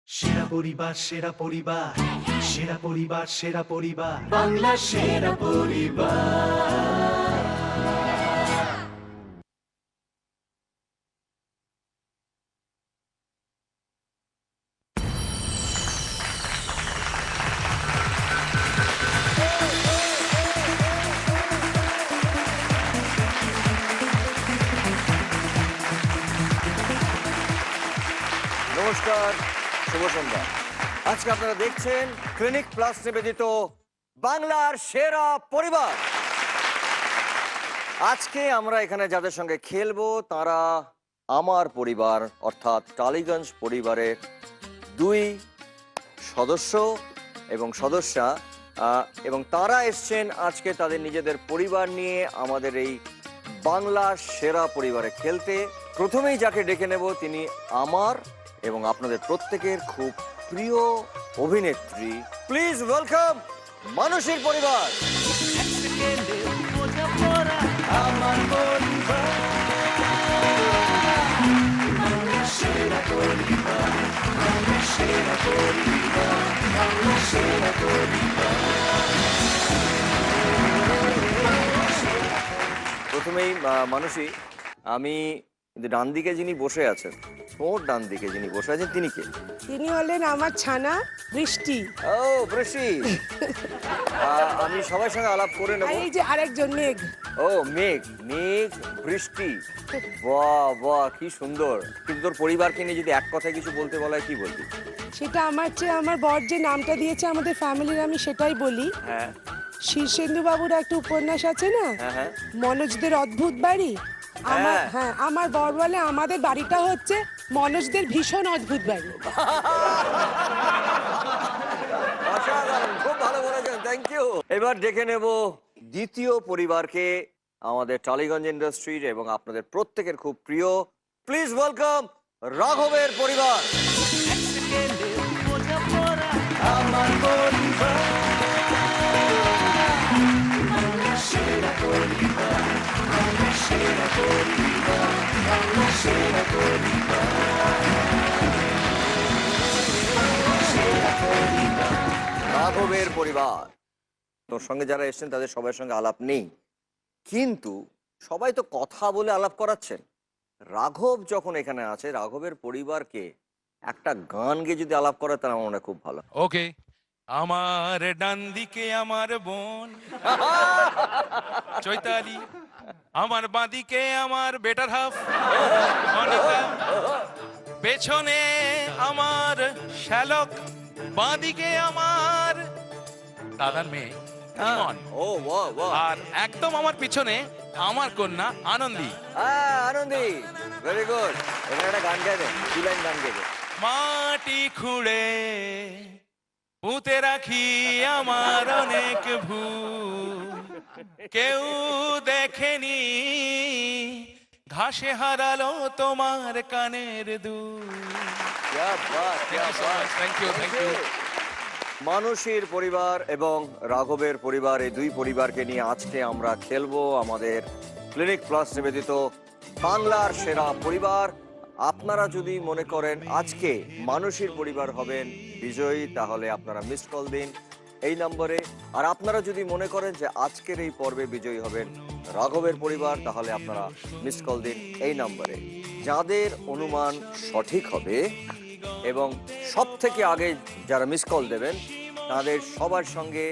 সেরা পরিবার, সেরা পরিবার, সেরা পরিবার, সেরা পরিবার, বাংলা সেরা পরিবার। নমস্কার, শুভ সন্ধ্যা। আজকে আপনারা দেখছেন ক্লিনিক প্লাস নিবেদিত বাংলার সেরা পরিবার। আজকে আমরা এখানে যাদের সঙ্গে খেলবো তারা আমার পরিবার অর্থাৎ টালিগঞ্জ পরিবারের দুই সদস্য এবং সদস্যা, এবং তারা এসছেন আজকে তাদের নিজেদের পরিবার নিয়ে আমাদের এই বাংলার সেরা পরিবারে খেলতে। প্রথমেই যাকে ডেকে নেব তিনি আমার এবং আপনাদের প্রত্যেকের খুব প্রিয় অভিনেত্রী। প্লিজ ওয়েলকাম মানুষের পরিবার। আমার পরিবার, বাংলা সেরা পরিবার, বাংলা সেরা পরিবার, বাংলা সেরা পরিবার। প্রথমেই মানুষই, আমি ডান দিকে যিনি বসে আছেন, ওর ডান দিকে যিনি বসে আছেন তিনি কে? তিনি হলেন আমার ছানা বৃষ্টি। ও বৃষ্টি, আমি সবার সঙ্গে আলাপ করে নেব। আর এই যে আরেকজন মেঘ। ও মেঘ, মেঘ বৃষ্টি, বাহ বাহ কি সুন্দর। কিন্তু তোর পরিবারকে নিয়ে যদি এক কথায় কিছু বলতে বলা হয় কি বলবি? সেটা আমার চেয়ে আমার বর যে নামটা দিয়েছে আমাদের ফ্যামিলির, আমি সেটাই বলি। হ্যাঁ শীর্ষেন্দু বাবুর একটা উপন্যাস আছে না, হ্যাঁ হ্যাঁ মনোজদের অদ্ভুত বাড়ি। আমার হ্যাঁ। হ্যাঁ আমার বর বলে আমাদের বাড়িটা হচ্ছে মনোজদের ভীষণ অদ্ভুত বাড়ি। অসাধারণ, খুব ভালো বলেছেন, থ্যাংক ইউ। এবার ডেকে নেব দ্বিতীয় পরিবারকে, আমাদের টালিগঞ্জ ইন্ডাস্ট্রির এবং আপনাদের প্রত্যেকের খুব প্রিয়। প্লিজ ওয়েলকাম রাঘবের পরিবার। আমার পরিবার, বাংলা সেরা পরিবার, বাংলা সেরা পরিবার, বাংলা সেরা পরিবার, সেরা পরিবার। রাঘবের পরিবার, তোর সঙ্গে যারা এসেছেন তাদের সবার সঙ্গে আলাপ নেই, কিন্তু সবাই তো কথা বলে আলাপ করাচ্ছেন। রাঘব যখন এখানে আছে, রাঘবের পরিবারকে একটা গান গেয়ে যদি আলাপ করে তাহলে আমার মনে হয় খুব ভালো। ওকে, আমার ডান দিকে আমার বোন চৈতালি, আমার বাঁদিকে আমার বেটার হাফ অনিতা, পেছনে আমার শ্যালক, বাঁদিকে আমার দাদার মেয়ে ইমন, ও বাহ বাহ। আর একদম আমার পিছনে আমার কন্যা আনন্দী। হ্যাঁ আনন্দি, ভেরি গুড। এখানে একটা গান গাইবে, দু লাইন গান গাইবে। মাটি খুঁড়ে পুঁতে রাখি আমার অনেক ভুল, কেউ দেখেনি ঘাসে হারালো তোমার কানের দুল। ক্যা বাত, ক্যা বাত। Thank you, thank you. মানুষের পরিবার এবং রাঘবের পরিবার, এই দুই পরিবারকে নিয়ে আজকে আমরা খেলবো আমাদের ক্লিনিক প্লাস নিবেদিত বাংলার সেরা পরিবার। আপনারা যদি মনে করেন আজকে মানুষের পরিবার হবেন বিজয়ী, তাহলে আপনারা মিস কল দিন এই নম্বরে। আর আপনারা যদি মনে করেন যে আজকের এই পর্বে বিজয়ী হবেন রাঘবের পরিবার, তাহলে আপনারা মিস কল দিন এই নম্বরে। যাদের অনুমান সঠিক হবে এবং সব থেকে আগে যারা মিস কল দেবেন তাদের সবার সঙ্গে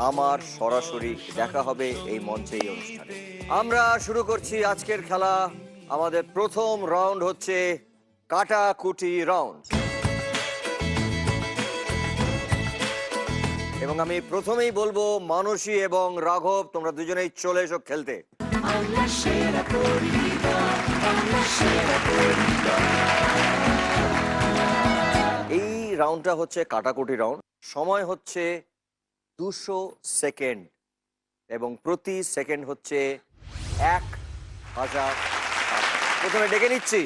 আমার সরাসরি দেখা হবে এই মঞ্চে, এই অনুষ্ঠানে। আমরা শুরু করছি আজকের খেলা। আমাদের প্রথম রাউন্ড হচ্ছে কাটাকুটি রাউন্ড, এবং আমি প্রথমেই বলবো মানসী এবং রাঘব, তোমরা দুজনেই চলে এসো খেলতে। বাংলা সেরা পরিবার, বাংলা সেরা পরিবার। এই রাউন্ডটা হচ্ছে কাটাকুটি রাউন্ড। সময় হচ্ছে 200 সেকেন্ড এবং প্রতি সেকেন্ড হচ্ছে 1000 টাকা। প্রথমে ডেকে নিচ্ছি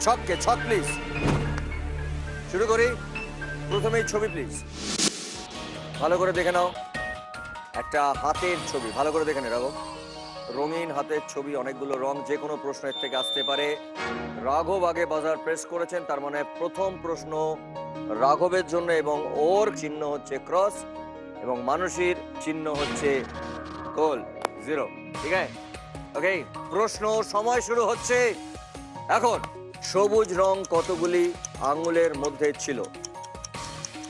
ছককে, ছক প্লিজ। শুরু করি, প্রথমেই ছবি প্লিজ, ভালো করে দেখে নাও। একটা হাতের ছবি, ভালো করে দেখে নে রাঘব। রঙিন হাতের ছবি, অনেকগুলো রং, যে কোনো প্রশ্নের থেকে আসতে পারে। রাঘব আগে বাজার প্রেস করেছেন, তার মানে প্রথম প্রশ্ন রাঘবের জন্য এবং ওর চিহ্ন হচ্ছে ক্রস এবং মানুষের চিহ্ন হচ্ছে গোল 0। ঠিক আছে, ওকে। প্রশ্ন সময় শুরু হচ্ছে এখন। সবুজ রং কতগুলি আঙুলের মধ্যে ছিল?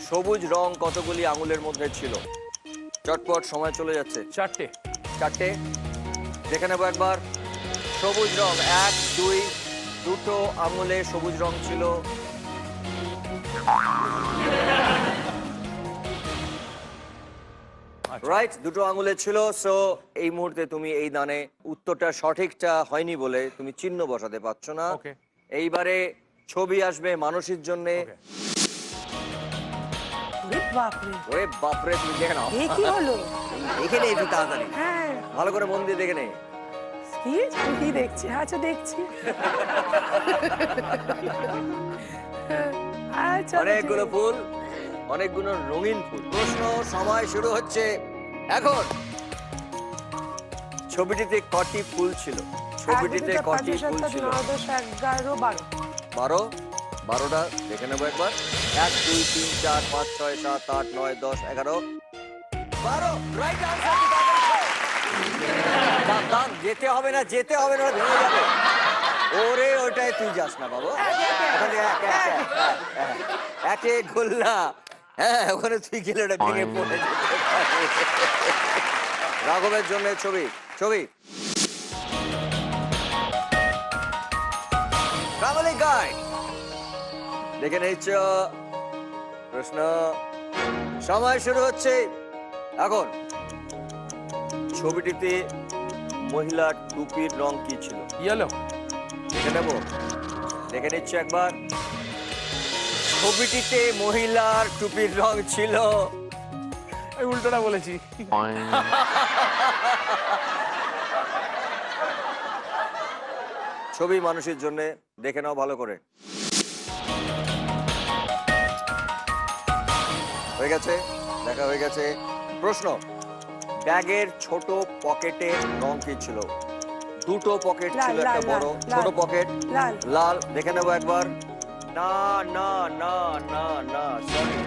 সবুজ রং কতগুলি আঙুলের মধ্যে ছিল? চটপট সময় চলে যাচ্ছে। 4টে। 4টে। দেখে নেবো একবার। সবুজ রং 1 2 দুটো আঙুলে সবুজ রং ছিল। রাইট, দুটো আঙুলে ছিল। সো এই মুহূর্তে তুমি এই দানে উত্তরটা সঠিকটা হয়নি বলে তুমি চিহ্ন বসাতে পারছো না। ওকে। এইবারে ছবি আসবে মানুষের জন্য। ওরে বাপরে, ওরে বাপরে, তুমি দেখে নাও। এ কি হলো? দেখে নে একটু তাড়াতাড়ি, হ্যাঁ, ভালো করে মন দিয়ে দেখে নে। কি আমি কি দেখছি? আচ্ছা দেখছি। আচ্ছা অনেকগুলো ফুল, অনেকগুলো রঙিন ফুল। প্রশ্ন সময় শুরু হচ্ছে এখন। ছবিটিতে কটি ফুল ছিল? ছবিটিতে কটি ফুল ছিল? 12। 12টা দেখে নেবো একবার। 1 2 3 4 5 6 7 8 9 10 11 12। Right answer. যেতে হবে না, যেতে হবে না, ভেঙে যাবে। ওরে ওটাই তুই যাস না বাবু। ওখানে একে গোল্লা। হ্যাঁ, ওখানে তুই গেলে ওটা ভেঙে পড়ে যেতে পারে। রাঘবের জন্য ছবি। ছবি ফ্যামিলি গাইড দেখে নিচ্ছ। প্রশ্ন সময় শুরু হচ্ছে এখন। ছবিটিতে মহিলার টুপির রং কি ছিল? ইয়েলো। দেখে নেব, দেখে নিচ্ছি একবার। ছবিটিতে মহিলার টুপির রং ছিল। এই উল্টোটা বলেছি। ছবি মানুষের জন্য দেখে নাও ভালো করে। হয়ে গেছে, দেখা হয়ে গেছে। প্রশ্ন ব্যাগের ছোট পকেটের রং কি ছিল? দুটো পকেট লাল, ছিল, একটা লাল, বড় লাল, ছোট লাল। পকেট। লাল। লাল, দেখে নেবো একবার। না না না না না, সরি।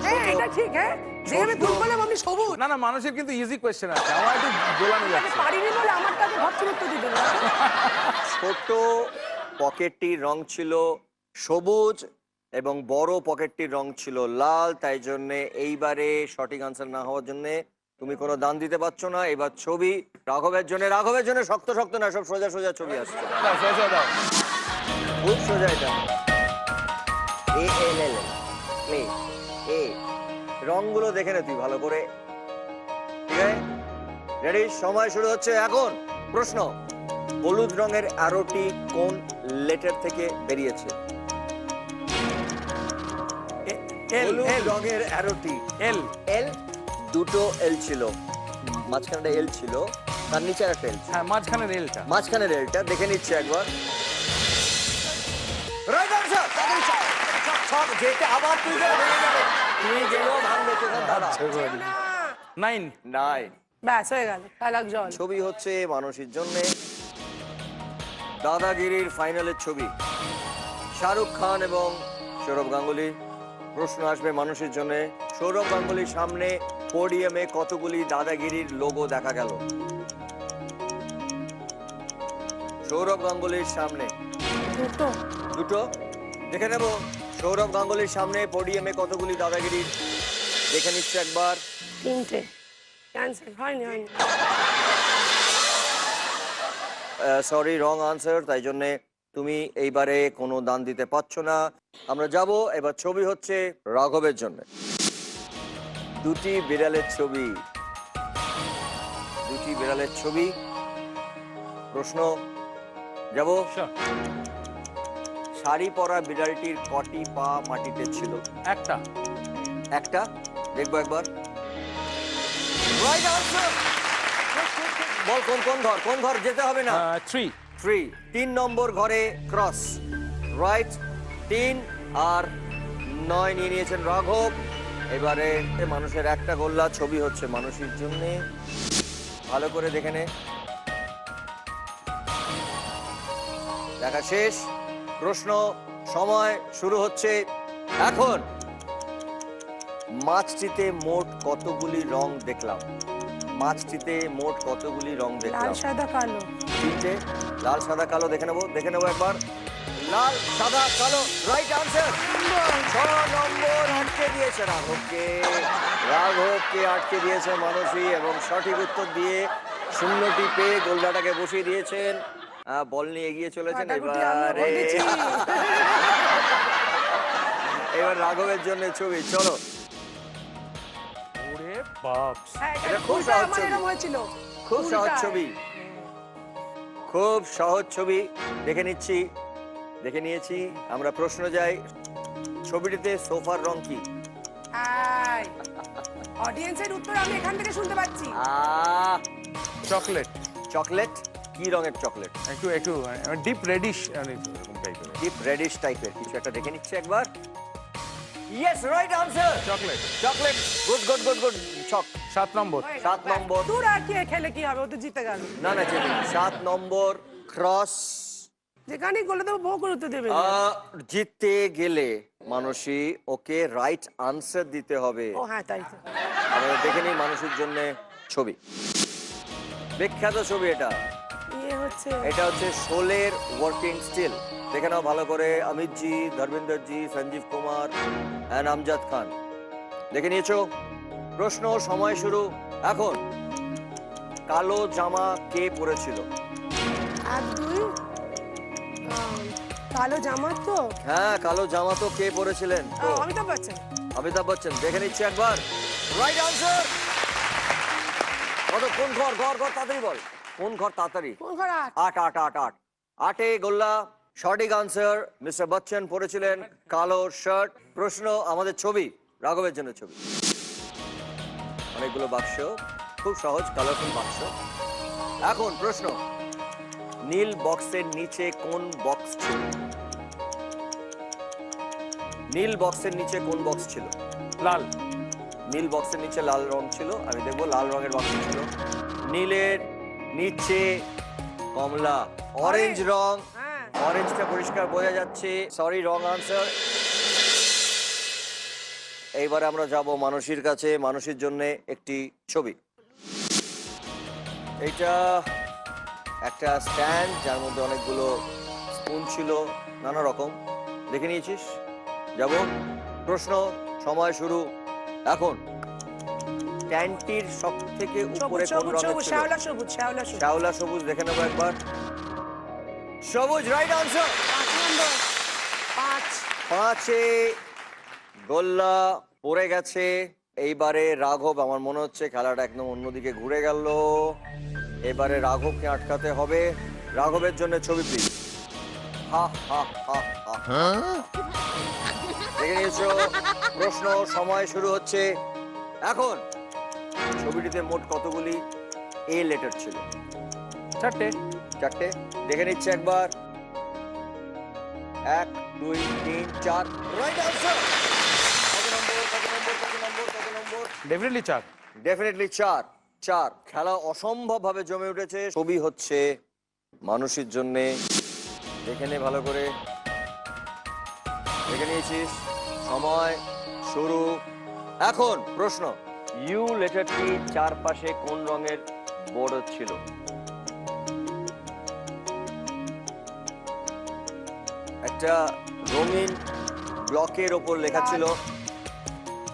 হ্যাঁ, এটা ঠিক। হ্যাঁ, যে আমি ভুল করলাম, আমি সবুজ। না না, মানুষের কিন্তু ইজি কোয়েশ্চেন আছে, আমার একটু গোলানো আমি যাচ্ছে। পারিনি বলে আমারটাকে ভাবছিল উত্তর দিতে না। ছোট পকেটটির রং ছিল সবুজ এবং বড় পকেটটির রং ছিল লাল। তাই জন্য এইবারে সঠিক আনসার না হওয়ার জন্য তুমি কোনো দান দিতে পারছো না। এবার ছবি রাঘবের জন্য। রাঘবের জন্য শক্ত শক্ত না, সব সোজা সোজা ছবি আসছে। দাও, সোজা দাও। খুব সোজা এটা। এ এল এল এ এ রংগুলো দেখে নে তুই ভালো করে। ঠিক আছে, রেডি? সময় শুরু হচ্ছে এখন। প্রশ্ন হলুদ রঙের অ্যারোটি কোন লেটার থেকে বেরিয়েছে? এল। হলুদ এল। রঙের অ্যারোটি। এল। এল, দুটো এল ছিল, মাঝখানে এল ছিল, তার নিচে একটা এল ছিল। হ্যাঁ, মাঝখানে রেলটা। মাঝখানের এলটা দেখে নিচ্ছে একবার। Right answer. তাড়াতাড়ি চল, চল, চল, যেতে আবার তুই গেলে ভেঙে যাবে। তুই গেলেও ভাঙবে, তোকে দাঁড়া। 9। নাই। ব্যাস হয়ে গেল, তালাক জল। ছবি হচ্ছে মানুষের জন্য দাদাগিরির ফাইনালের ছবি। শাহরুখ খান এবং সৌরভ গাঙ্গুলি। প্রশ্ন আসবে মানুষের জন্য। সৌরভ গাঙ্গুলির সামনে পোডিয়ামে কতগুলি দাদাগিরির লোগো দেখা গেল? সৌরভ গাঙ্গুলির সামনে দুটো। দুটো। দেখে নেব সৌরভ গাঙ্গুলির সামনে পোডিয়ামে কতগুলি দাদাগিরির। দেখে নিচ্ছে একবার। 3টে। ক্যান্সেল হয়নি, হয়নি। Sorry, wrong answer. তাই জন্যে তুমি এইবারে কোনো দান দিতে পারছো না। আমরা যাব এবার। ছবি হচ্ছে রাঘবের জন্য। দুটি বিড়ালের ছবি। দুটি বিড়ালের ছবি। প্রশ্ন যাব। শাড়ি পরা বিড়ালটির কটি পা মাটিতে ছিল? একটা। একটা। দেখবো একবার। Right answer. বল কোন কোন ঘর? কোন ঘর? যেতে হবে না। 3। 3। 3 নম্বর ঘরে ক্রস। রাইট। 3 আর 9 নিয়ে নিয়েছেন রাঘব। এবারে মানুষের একটা গোল্লা। ছবি হচ্ছে মানুষের জন্য। ভালো করে দেখে নে। দেখা শেষ। প্রশ্ন সময় শুরু হচ্ছে এখন। মাছটিতে মোট কতগুলি রং দেখলাম? মাছটিতে মোট কতগুলি রং লাল দেখলাম? সাদা কালো। তিনটে। লাল সাদা কালো দেখে নেবো একবার। লাল সাদা কালো, রাইট আনসার। 6 নম্বর আটকে দিয়েছে রাঘবকে আটকে দিয়েছে মানসী, এবং সঠিক উত্তর দিয়ে শূন্যটি পেয়ে গোলদাটাকে বসিয়ে দিয়েছেন। বল নিয়ে এগিয়ে চলেছেন। কাটাকুটি আমি এবারে বলেছি। এবার রাঘবের জন্য ছবি, চলো। ওরে বাপ, হ্যাঁ, এটা খুব উল্টা সহজ আমার ছবি। এরকম হয়েছিল। খুব সহজ উল্টা। ছবি, খুব সহজ ছবি। দেখে নিয়েছি আমরা। প্রশ্ন যাই, ছবিটিতে সোফার রং কি? অডিয়েন্সের উত্তর আমি এখান থেকে শুনতে পাচ্ছি। Chocolate, chocolate. কি রঙের চকলেট? একটু একটু ডিপ রেডিশ এরকম টাইপের। ডিপ রেডিশ টাইপের কিছু একটা দেখে নিচ্ছে একবার। Yes, right answer. Chocolate. Chocolate, good good good good. 7 নম্বর। 7 নম্বর। দূর আর কি খেলে কি হবে, ও তো জিতে গেল। না 7 নম্বর ক্রস। যেখানে গেলে তো বহু গুরুত্ব দেবে না। জিততে গেলে মানসী ওকে রাইট আনসার দিতে হবে। ও হ্যাঁ, তাই তো। আমরা দেখে নিই মানুষের জন্য ছবি। বিখ্যাত ছবি এটা। এটা হচ্ছে শোলের ওয়ার্কিং স্টিল। দেখে নাও ভালো করে। অমিত জি, ধর্মেন্দ্র জি, সঞ্জীব কুমার এন্ড আমজাদ খান। দেখে নিয়েছো? প্রশ্ন, সময় শুরু এখন। কালো জামা কে পরেছিল? 1 2 কালো জামা তো। হ্যাঁ, কালো জামা তো কে পরেছিলেন? তো অমিতাভ বচ্চন। অমিতাভ বচ্চন। দেখে নিচ্ছে একবার। Right answer. কোন ঘর তাড়াতাড়ি বল। কোন ঘর তাড়াতাড়ি? কোন ঘর? 8 8 8 8 8 গোল্লা। সঠিক আনসার। মিস্টার বচ্চন পরেছিলেন কালো শার্ট। প্রশ্ন, আমাদের ছবি, রাঘবের জন্য ছবি। অনেকগুলো বাক্স, খুব সহজ, কালারফুল বাক্স। এখন প্রশ্ন, নীল বক্সের নিচে কোন বক্স ছিল? নীল বক্সের নিচে কোন বক্স ছিল? লাল। নীল বক্সের নিচে লাল রং ছিল। আমি দেখবো লাল রঙের বক্স ছিল। নীলের নিচে কমলা, অরেঞ্জ রং। হ্যাঁ। অরেঞ্জটা পরিষ্কার বোঝা যাচ্ছে। Sorry, wrong answer. এইবারে আমরা যাব মানসীর কাছে। মানসীর জন্য একটি ছবি। এইটা একটা স্ট্যান্ড, যার মধ্যে অনেকগুলো স্পুন ছিল, নানা রকম। দেখে নিয়েছিস? যাব। প্রশ্ন, সময় শুরু এখন। ট্যান্টির সব থেকে উপরে কোন রঙের ছিল? শ্যাওলা সবুজ। শ্যাওলা সবুজ। দেখে নেবো একবার। সবুজ, রাইট আনসার। 5 নম্বর। 5 গোল্লা পড়ে গেছে। এইবারে রাঘব। আমার মনে হচ্ছে খেলাটা একদম অন্যদিকে ঘুরে গেল। এবারে রাঘবকে আটকাতে হবে। রাঘবের জন্য ছবি প্লিজ। হা হা হা হা। দেখে নিয়েছো? প্রশ্ন, সময় শুরু হচ্ছে এখন। ছবিটিতে মোট কতগুলি এ লেটার ছিল? 4টে। দেখে নিচ্ছে একবার। 1 2 3 4, রাইট আনসার। কত নম্বর? ডেফিনেটলি 4। ডেফিনেটলি 4। খেলা অসম্ভব ভাবে জমে উঠেছে। ছবি হচ্ছে মানুষের জন্য। দেখে নে ভালো করে। দেখে নিয়েছিস? সময় শুরু এখন। প্রশ্ন, ইউ লেটারটি চারপাশে কোন রঙের বোর্ড ছিল? একটা রঙিন ব্লকের ওপর লেখা ছিল,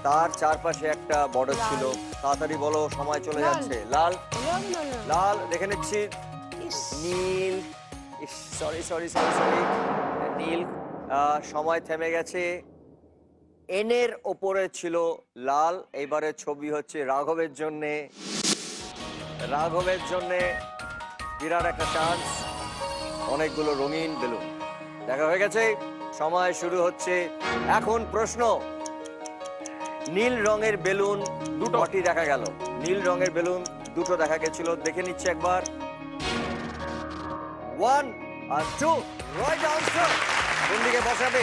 তার চারপাশে একটা বর্ডার ছিল। তাড়াতাড়ি বলো, সময় চলে যাচ্ছে। লাল। দেখে নিচ্ছি। নীল। সরি নীল। সময় থেমে গেছে। এনের ওপরে ছিল লাল। এবারে ছবি হচ্ছে রাঘবের জন্যে। বিরাট একটা চান্স। অনেকগুলো রঙিন বেলুন দেখা হয়ে গেছে। সময় শুরু হচ্ছে এখন। প্রশ্ন, নীল রঙের বেলুন দুটোটি দেখা গেল। নীল রঙের বেলুন দুটো দেখা গেছিল। দেখে নিচ্ছে একবার। 1 আর 2, রাইট আনসার। কোন দিকে বসাবে?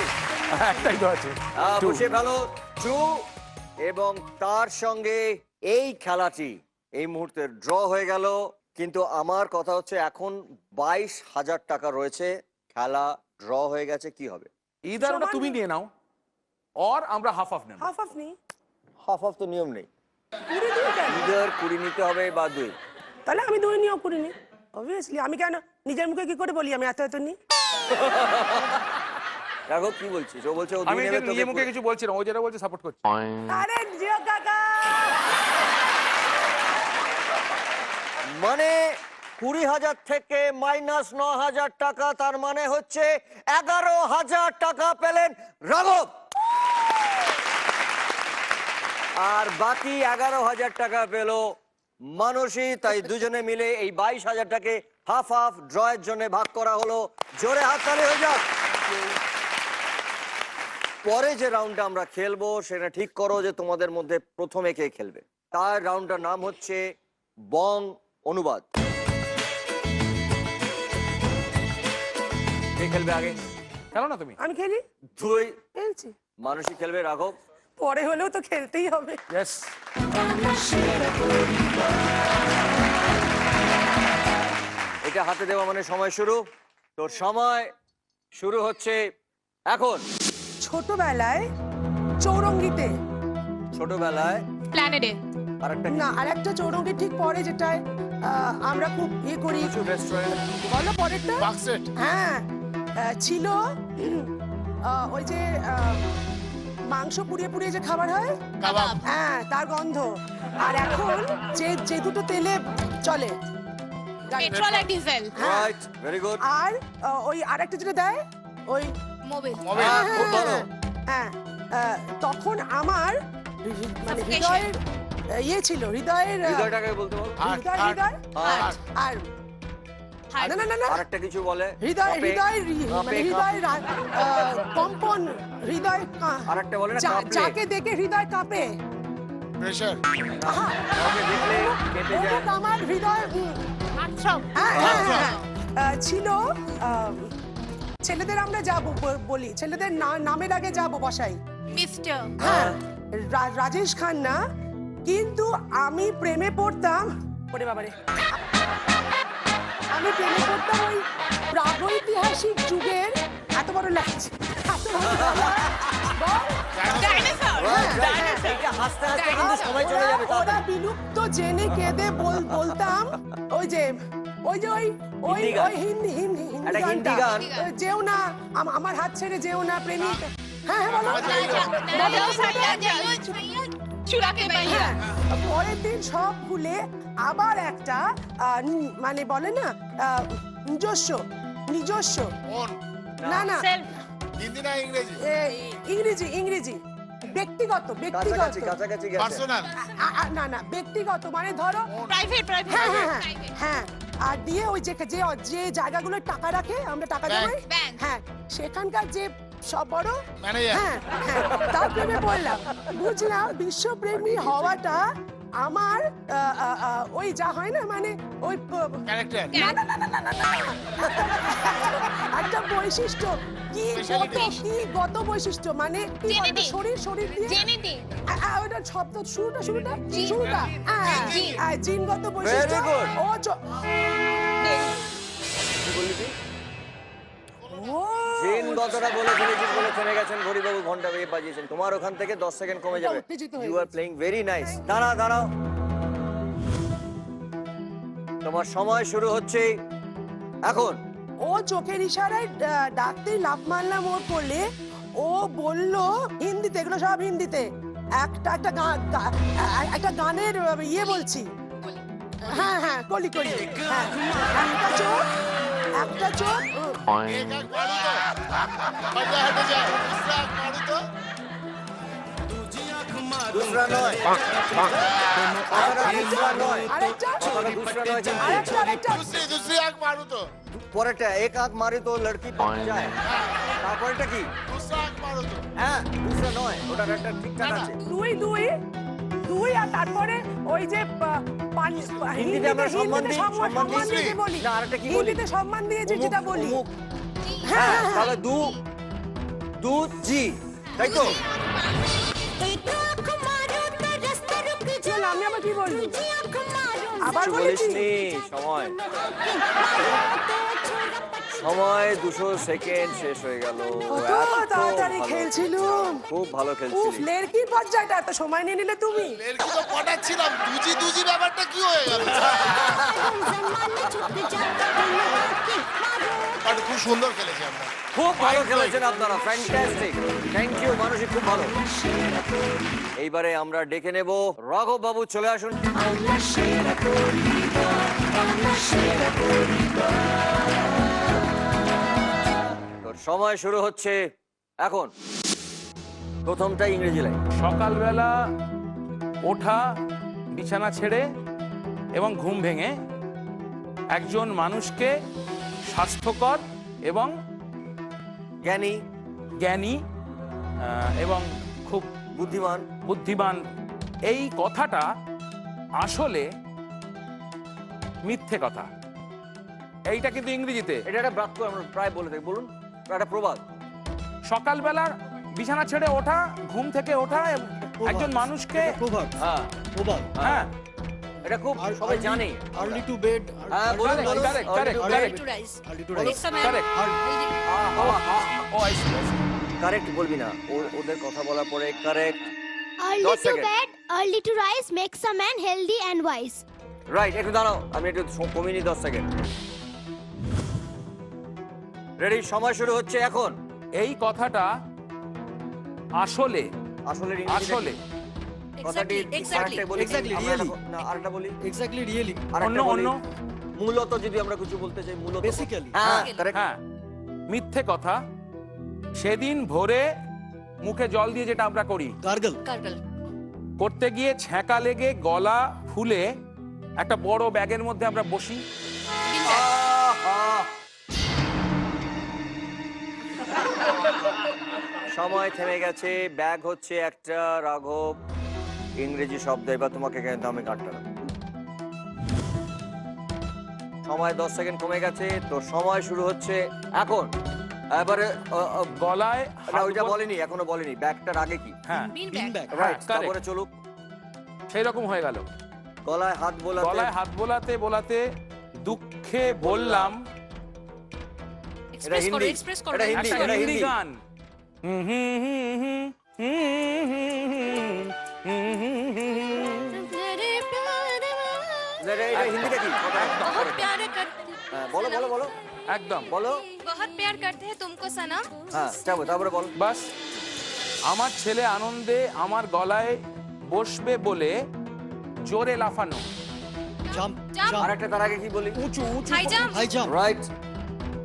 একটাই তো আছে। বসে ফেলো 2। এবং তার সঙ্গে এই খেলাটি এই মুহূর্তে ড্র হয়ে গেল। কিন্তু আমার কথা হচ্ছে এখন 22,000 টাকা রয়েছে। খেলা ড্র হয়ে গেছে, কি হবে? ইদার ওটা তুমি নিয়ে নাও, অর আমরা হাফ নেব। হাফ নি। হাফ হাফ তো নিয়ম নেই, কুড়ি দিয়ে কেন? ইদার 20 নিতে হবে বা 2। তাহলে আমি 2 নিয়েও করিনি অবভিয়াসলি। আমি কেন নিজের মুখে কি করে বলি আমি এত এত নিই? রাঘব কি বলছিস? ও বলছে ও 2 আমি নেবে, নিজে তোকে মুখে কিছু বলছি না, ও যেটা বলছে সাপোর্ট করছি। আরে জিও কাকা, মানে 20,000 থেকে মাইনাস 9,000 টাকা, তার মানে হচ্ছে 11,000 টাকা পেলেন রাঘব। আর বাকি 11,000 টাকা পেল মানসী। তাই দুজনে মিলে এই 22,000 টাকে হাফ হাফ ড্রয়ের জন্য ভাগ করা হলো। জোরে হাততালি হয়ে যাক। পরে যে রাউন্ডটা আমরা খেলবো সেটা ঠিক করো যে তোমাদের মধ্যে প্রথমে কে খেলবে। তার রাউন্ডটার নাম হচ্ছে বং অনুবাদ। কে খেলবে আগে? খেলো না তুমি। আমি খেলি, তুই। খেলছি। মানসী খেলবে, রাঘব। পরে হলেও তো খেলতেই হবে। ইয়েস। এটা হাতে দেওয়া মানে সময় শুরু। তোর সময় শুরু হচ্ছে এখন। ছোটবেলায় চৌরঙ্গিতে, ছোটবেলায় প্ল্যানেডে, আরেকটা না আর একটা চৌরঙ্গি ঠিক পরে যেটায় আমরা খুব ইয়ে করি, কিছু রেস্টুরেন্ট। বলো পরেরটা। হ্যাঁ ছিল ওই যে মাংস পুড়িয়ে পুড়িয়ে যে খাবার হয়, হ্যাঁ তার গন্ধ। আর এখন যে দুটো তেলে চলে, পেট্রোল আর ডিজেল, রাইট, ভেরি গুড। আর ওই আরেকটা যেটা দেয় ওই মোবিল, হ্যাঁ, খুব ভালো। হ্যাঁ তখন আমার মানে Suffocation. হৃদয়ের ইয়ে ছিল, হৃদয়ের হৃদয়টাকে বলতে বল। হৃদয় হৃদয় হার্ট। আর না না না না আরেকটা কিছু বলে। হৃদয় কাঁপে। হৃদয় কাঁপে, মানে হৃদয় কম্পন, হৃদয় আরেকটা বলে না, কাঁপলে। যাকে দেখে হৃদয় কাঁপে, আহা, কাউকে দেখলে কেঁপে যায়। ওটা আমার হৃদয় আচ্ছাম, ছিল। ছেলেদের আমরা যাবো বলি, ছেলেদের নামের আগে যাবো বসাই। মিস্টার, হ্যাঁ রাজেশ খান্না। কিন্তু আমি প্রেমে পড়তাম, ওরে বাবারে, আমি প্রেমে পড়তাম ওই প্রাগৈতিহাসিক যুগের, এত বড় লাগছে, এত বড় গলা, বল। ডাইনোসর, এইটা হাসতে হাসতে কিন্তু সময় চলে যাবে। ওরা বিলুপ্ত জেনে কেঁদে বলতাম ওই যে ওই যে ওই ওই হিন্দি গান। ওই হিন্দি হিন্দি একটা হিন্দি গানটা, গান। যেও না আমার হাত ছেড়ে যেও না প্রেমিক। হ্যাঁ হ্যাঁ বলো। চুরাকে বাইয়া, হ্যাঁ, পরের দিন সব ভুলে আবার একটা মানে বলে না নিজস্ব নিজস্ব, না না হিন্দি না ইংরেজি? ইংরেজি ইংরেজি, ব্যক্তিগত ব্যক্তিগত, কাছাকাছি কাছাকাছি গেছে। পার্সোনাল। না না ব্যক্তিগত মানে ধরো প্রাইভেট, হ্যাঁ হ্যাঁ হ্যাঁ প্রাইভেট, হ্যাঁ। আর দিয়ে ওই যে যে জায়গাগুলো টাকা রাখে, আমরা টাকা জমাই, ব্যাংক। হ্যাঁ সেখানকার যে সব বড়, ম্যানেজার। হ্যাঁ হ্যাঁ তার প্রেমে পড়লাম। বুঝলাম বিশ্বপ্রেমী হওয়াটা আমার ওই যা হয় না মানে ওই ক্যারেক্টার। একটা বৈশিষ্ট্য কি গত বৈশিষ্ট্য মানে কি বলে, Genetic. শরীর দিয়ে জেনেটিক, ওটা শব্দ শুরুটা জিন। শুরুটা জিন। জিনগত বৈশিষ্ট্য। Very good. ও কি বললি তুই? ও জিন গতটা বলে ফেলেছিস বলে থেমে গেছেন হরিবাবু, ঘন্টা বেগে বাজিয়েছেন। তোমার ওখান থেকে 10 সেকেন্ড কমে যাবে। উত্তেজিত হয়ে you are playing very nice. দাঁড়াও। তোমার সময় শুরু হচ্ছে এখন। ও চোখের ইশারায় ডাকতেই লাফ মারলাম ওর কোলে। ও বলল হিন্দিতে, এগুলো সব হিন্দিতে, একটা গানের ইয়ে বলছি, হ্যাঁ হ্যাঁ কলি হ্যাঁ, একটা চোখ एक आग मारू तो मजा हट जाए, दूसरा आग मारू तो দুসরা নয়, দুসরা নয়, আরেকটা দুসরা নয় কিন্তু। আরেকটা दूसरी आग मारू तो পরেরটা এক আঁক মারি তো লড়কি পাওয়া যায়। তারপরেরটা কি? दूसरा आग मारू तो হ্যাঁ দুসরা নয়, ওটার একটা ঠিকঠাক আছে। দুই আর তারপরে ওই যে হিন্দিতে আমরা সম্মান দিই, সম্মান দিই। দিয়ে বলি, না, আরেকটা কি বলি? হিন্দিতে সম্মান দিয়ে যেটা বলি, অমুক। হ্যাঁ হ্যাঁ, তাহলে দু জি, তাই তো? চল, আমি আবার কি বলবো, আবার কিছু বলেছি বলিসনি, সময় সময় 200 সেকেন্ড শেষ হয়ে গেল। কত এত তাড়াতাড়ি ভালো। খেলছিলুম। খুব ভালো উফ, খেলছিলি। লেরকির পর্যায়টা এত সময় নিয়ে নিলে তুমি। এরকি তো পটাচ্ছিলাম, দুজি ব্যাপারটা কি হয়ে গেল? বাট খুব সুন্দর খেলেছি আমরা। খুব ভালো খেলেছেন আপনারা, ফ্যান্টাস্টিক। থ্যাংক ইউ মানুষই, খুব ভালো। এইবারে আমরা ডেকে নেব রাঘব বাবু, চলে আসুন। তোর সময় শুরু হচ্ছে এখন। প্রথমটা ইংরেজি লাইন। সকালবেলা ওঠা, বিছানা ছেড়ে এবং ঘুম ভেঙে একজন মানুষকে স্বাস্থ্যকর এবং জ্ঞানী, জ্ঞানী এবং খুব বুদ্ধিমান। বুদ্ধিমান, এই কথাটা আসলে মিথ্যে কথা। এইটা কিন্তু ইংরেজিতে। এটা একটা বাক্য আমরা প্রায় বলে থাকি, বলুন। একটা প্রবাদ। সকালবেলা বিছানা ছেড়ে ওঠা, ঘুম থেকে ওঠা একজন মানুষকে, হ্যাঁ হ্যাঁ, এটা খুব সবাই জানে। Early to bed. হ্যাঁ বলুন বলুন। correct, correct, Early to correct. bed. To rise. Early to Make rise. some Correct. ও I see, I see. Correct বলবি না, ওদের কথা বলার পরে correct. Early 10 to second. bed, early to rise makes a man healthy and wise. Right, একটু দাঁড়াও, আমি একটু কমিয়ে নিই 10 সেকেন্ড। রেডি, সময় শুরু হচ্ছে এখন। এই কথাটা আসলে আসলে আসলে কথাটি Exactly. আরেকটা বলি। Exactly, আমরা really. একটা- না আরেকটা বলি। Exactly, really. আরেকটা অন্য বলি। অন্য মূলত যদি আমরা কিছু বলতে চাই, মূলত Basically. হ্যাঁ কারেক্ট। হ্যাঁ, মিথ্যে কথা। সেদিন ভোরে মুখে জল দিয়ে যেটা আমরা করি, Gargle. Gargle. করতে গিয়ে ছ্যাঁকা লেগে গলা ফুলে একটা বড় ব্যাগের মধ্যে আমরা বসি। Bin bag. সময় থেমে গেছে। ব্যাগ হচ্ছে একটা রাঘব ইংরেজি শব্দ। এবার তোমাকে কিন্তু আমি কাটলাম। সময় 10 সেকেন্ড কমে গেছে, তো সময় শুরু হচ্ছে এখন। এবারে গলায় না, হাত ওইটা বল- বলেনি, এখনো বলেনি। ব্যাগটার আগে কি? হ্যাঁ, Bin Bean bag. bag. Right, correct. তারপরে চলুক। সেই রকম হয়ে গেল। গলায় হাত বোলাতে। গলায় হাত বোলাতে বোলাতে দুঃখে বললাম। Express করো, হিন্দি। express করো। এটা হিন্দি। একটা হিন্দি হিন্দি। গান। এটা হিন্দিটা কি? बहुत प्यार करते হ্যাঁ, বলো বলো বলো একদম। বলো। बहुत प्यार करते हैं तुमको सनम। হ্যাঁ, তারপরে বল। বাস, আমার ছেলে আনন্দে আমার গলায় বসবে বলে জোরে লাফানো। Jump. Jump. Jump. আরেকটা তার আগে কি বলি? High jump. High jump. Right,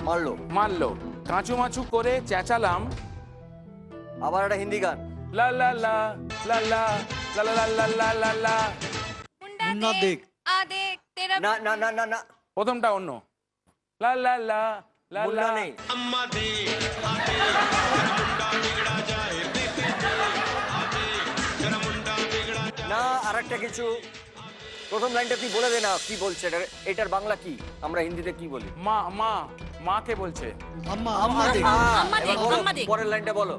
মারলো। মারলো। কাঁচুমাচু করে চেঁচালাম। আবার একটা হিন্দি গান। লা লা লা লা লা লা লা লা লা লা লা। मुन्ना देख. आ देख तेरा না না না না না, প্রথমটা অন্য। লা লা লা লা মুন্না লা। নেই। না, আরেকটা কিছু। প্রথম লাইনটা তুই বলে দে না, কি বলছে এটার বাংলা কি? আমরা হিন্দিতে কি বলি? মা মা মাকে বলছে। अम्मा अम्मा देख. अम्मा এবার দেখ, বলো, अम्मा देख। পরের লাইনটা বলো,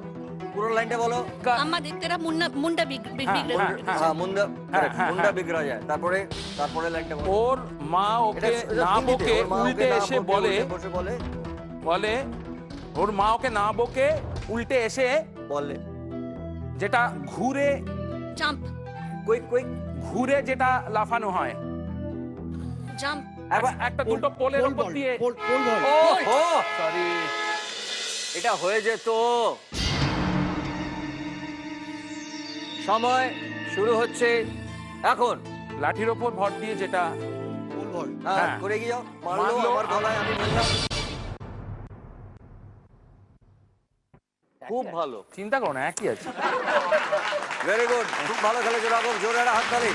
পুরো লাইনটা বলো। अम्मा देख तेरा मुन्ना मुंडा बिग बिग हाँ, बिग हाँ, हाँ। হ্যাঁ, মুন্ডা, correct, হ্যাঁ, মুন্ডা হ্যাঁ। বিগড়া যায়। তারপরে লাইনটা বলো। ওর মা ওকে এটা না হিন্দিতে, বকে ওর মা ওকে উল্টে না এসে বকে বলে উল্টে বসে বলে বলে ওর মা ওকে না বকে উল্টে এসে বলে যেটা ঘুরে जंप কুইক কুইক। ঘুরে যেটা লাফানো হয়। जंप একটা দুটো পোলের Pole উপর ball. দিয়ে। Pole ball. ও হো, সরি, এটা হয়ে যেত। সময় শুরু হচ্ছে এখন। লাঠির ওপর ভর দিয়ে যেটা। Pole ball. হ্যাঁ, হ্যাঁ। করে গিয়ে মারলো মারলো, আমার গলায়, আমি বললাম। খুব ভালো, চিন্তা করো না, একই আছে। ভেরি গুড, খুব ভালো খেলেছো রাঘব, জোরে একটা হাত তালি।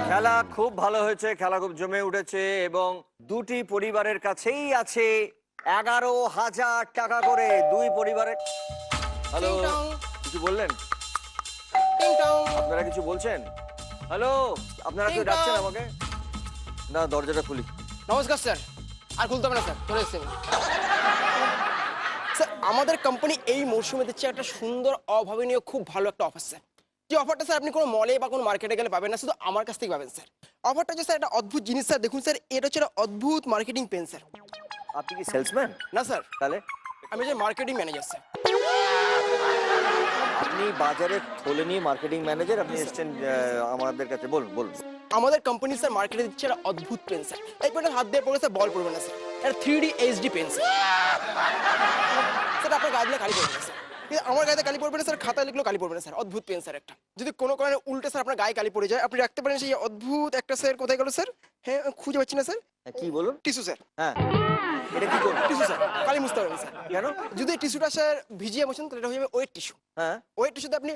খেলা খুব ভালো হয়েছে, খেলা খুব জমে উঠেছে এবং দুটি পরিবারের কাছেই আছে 11,000 টাকা করে। দুই পরিবারের। হ্যালো, কিছু বললেন? আপনারা কিছু বলছেন? হ্যালো, আপনারা কেউ ডাকছেন আমাকে? না, দরজাটা খুলি। নমস্কার স্যার, আর খুলতে হবে না স্যার, চলে এসেছি আমি। স্যার, আমাদের কোম্পানি এই মরশুমে দিচ্ছে একটা সুন্দর অভাবনীয় খুব ভালো একটা অফার স্যার। যে অফারটা স্যার আপনি কোনো মলে বা কোনো মার্কেটে গেলে পাবেন না, শুধু আমার কাছ থেকে পাবেন স্যার। অফারটা হচ্ছে স্যার একটা অদ্ভুত জিনিস স্যার, দেখুন স্যার, এটা হচ্ছে একটা অদ্ভুত মার্কেটিং পেন স্যার। আপনি কি সেলসম্যান? না স্যার, তাহলে আমি যে মার্কেটিং ম্যানেজার স্যার। আপনি বাজারে খোলে নিয়ে মার্কেটিং ম্যানেজার, আপনি এসছেন আমাদের কাছে। বলুন বলুন। আমাদের কোম্পানি স্যার মার্কেটে দিচ্ছে একটা অদ্ভুত পেন স্যার। এই পেনটা হাত দিয়ে পড়লে স্যার বল পড়বে না স্যার, এটা 3D HD pen sir. Sir আপনার গায়ে দিলে কালি পড়বে না স্যার, কিন্তু আমার গায়ে কালি পড়বে না স্যার, খাতায় লিখলেও কালি পড়বে না স্যার। অদ্ভুত পেন স্যার একটা। যদি কোনো কারণে উল্টে স্যার আপনার গায়ে কালি পড়ে যায়, আপনি রাখতে পারেন সেই অদ্ভুত একটা স্যার। কোথায় গেল স্যার? হ্যাঁ, খুঁজে পাচ্ছি না স্যার। কি বলুন? Tissue sir. হ্যাঁ, এটা কি করুন? টিস্যু স্যার, কালি মুছতে পারবেন স্যার। কেন? যদি টিস্যুটা স্যার ভিজিয়ে বসেন তাহলে এটা হয়ে যাবে ওয়েট টিস্যু। হ্যাঁ, ওয়েট টিস্যুতে আপনি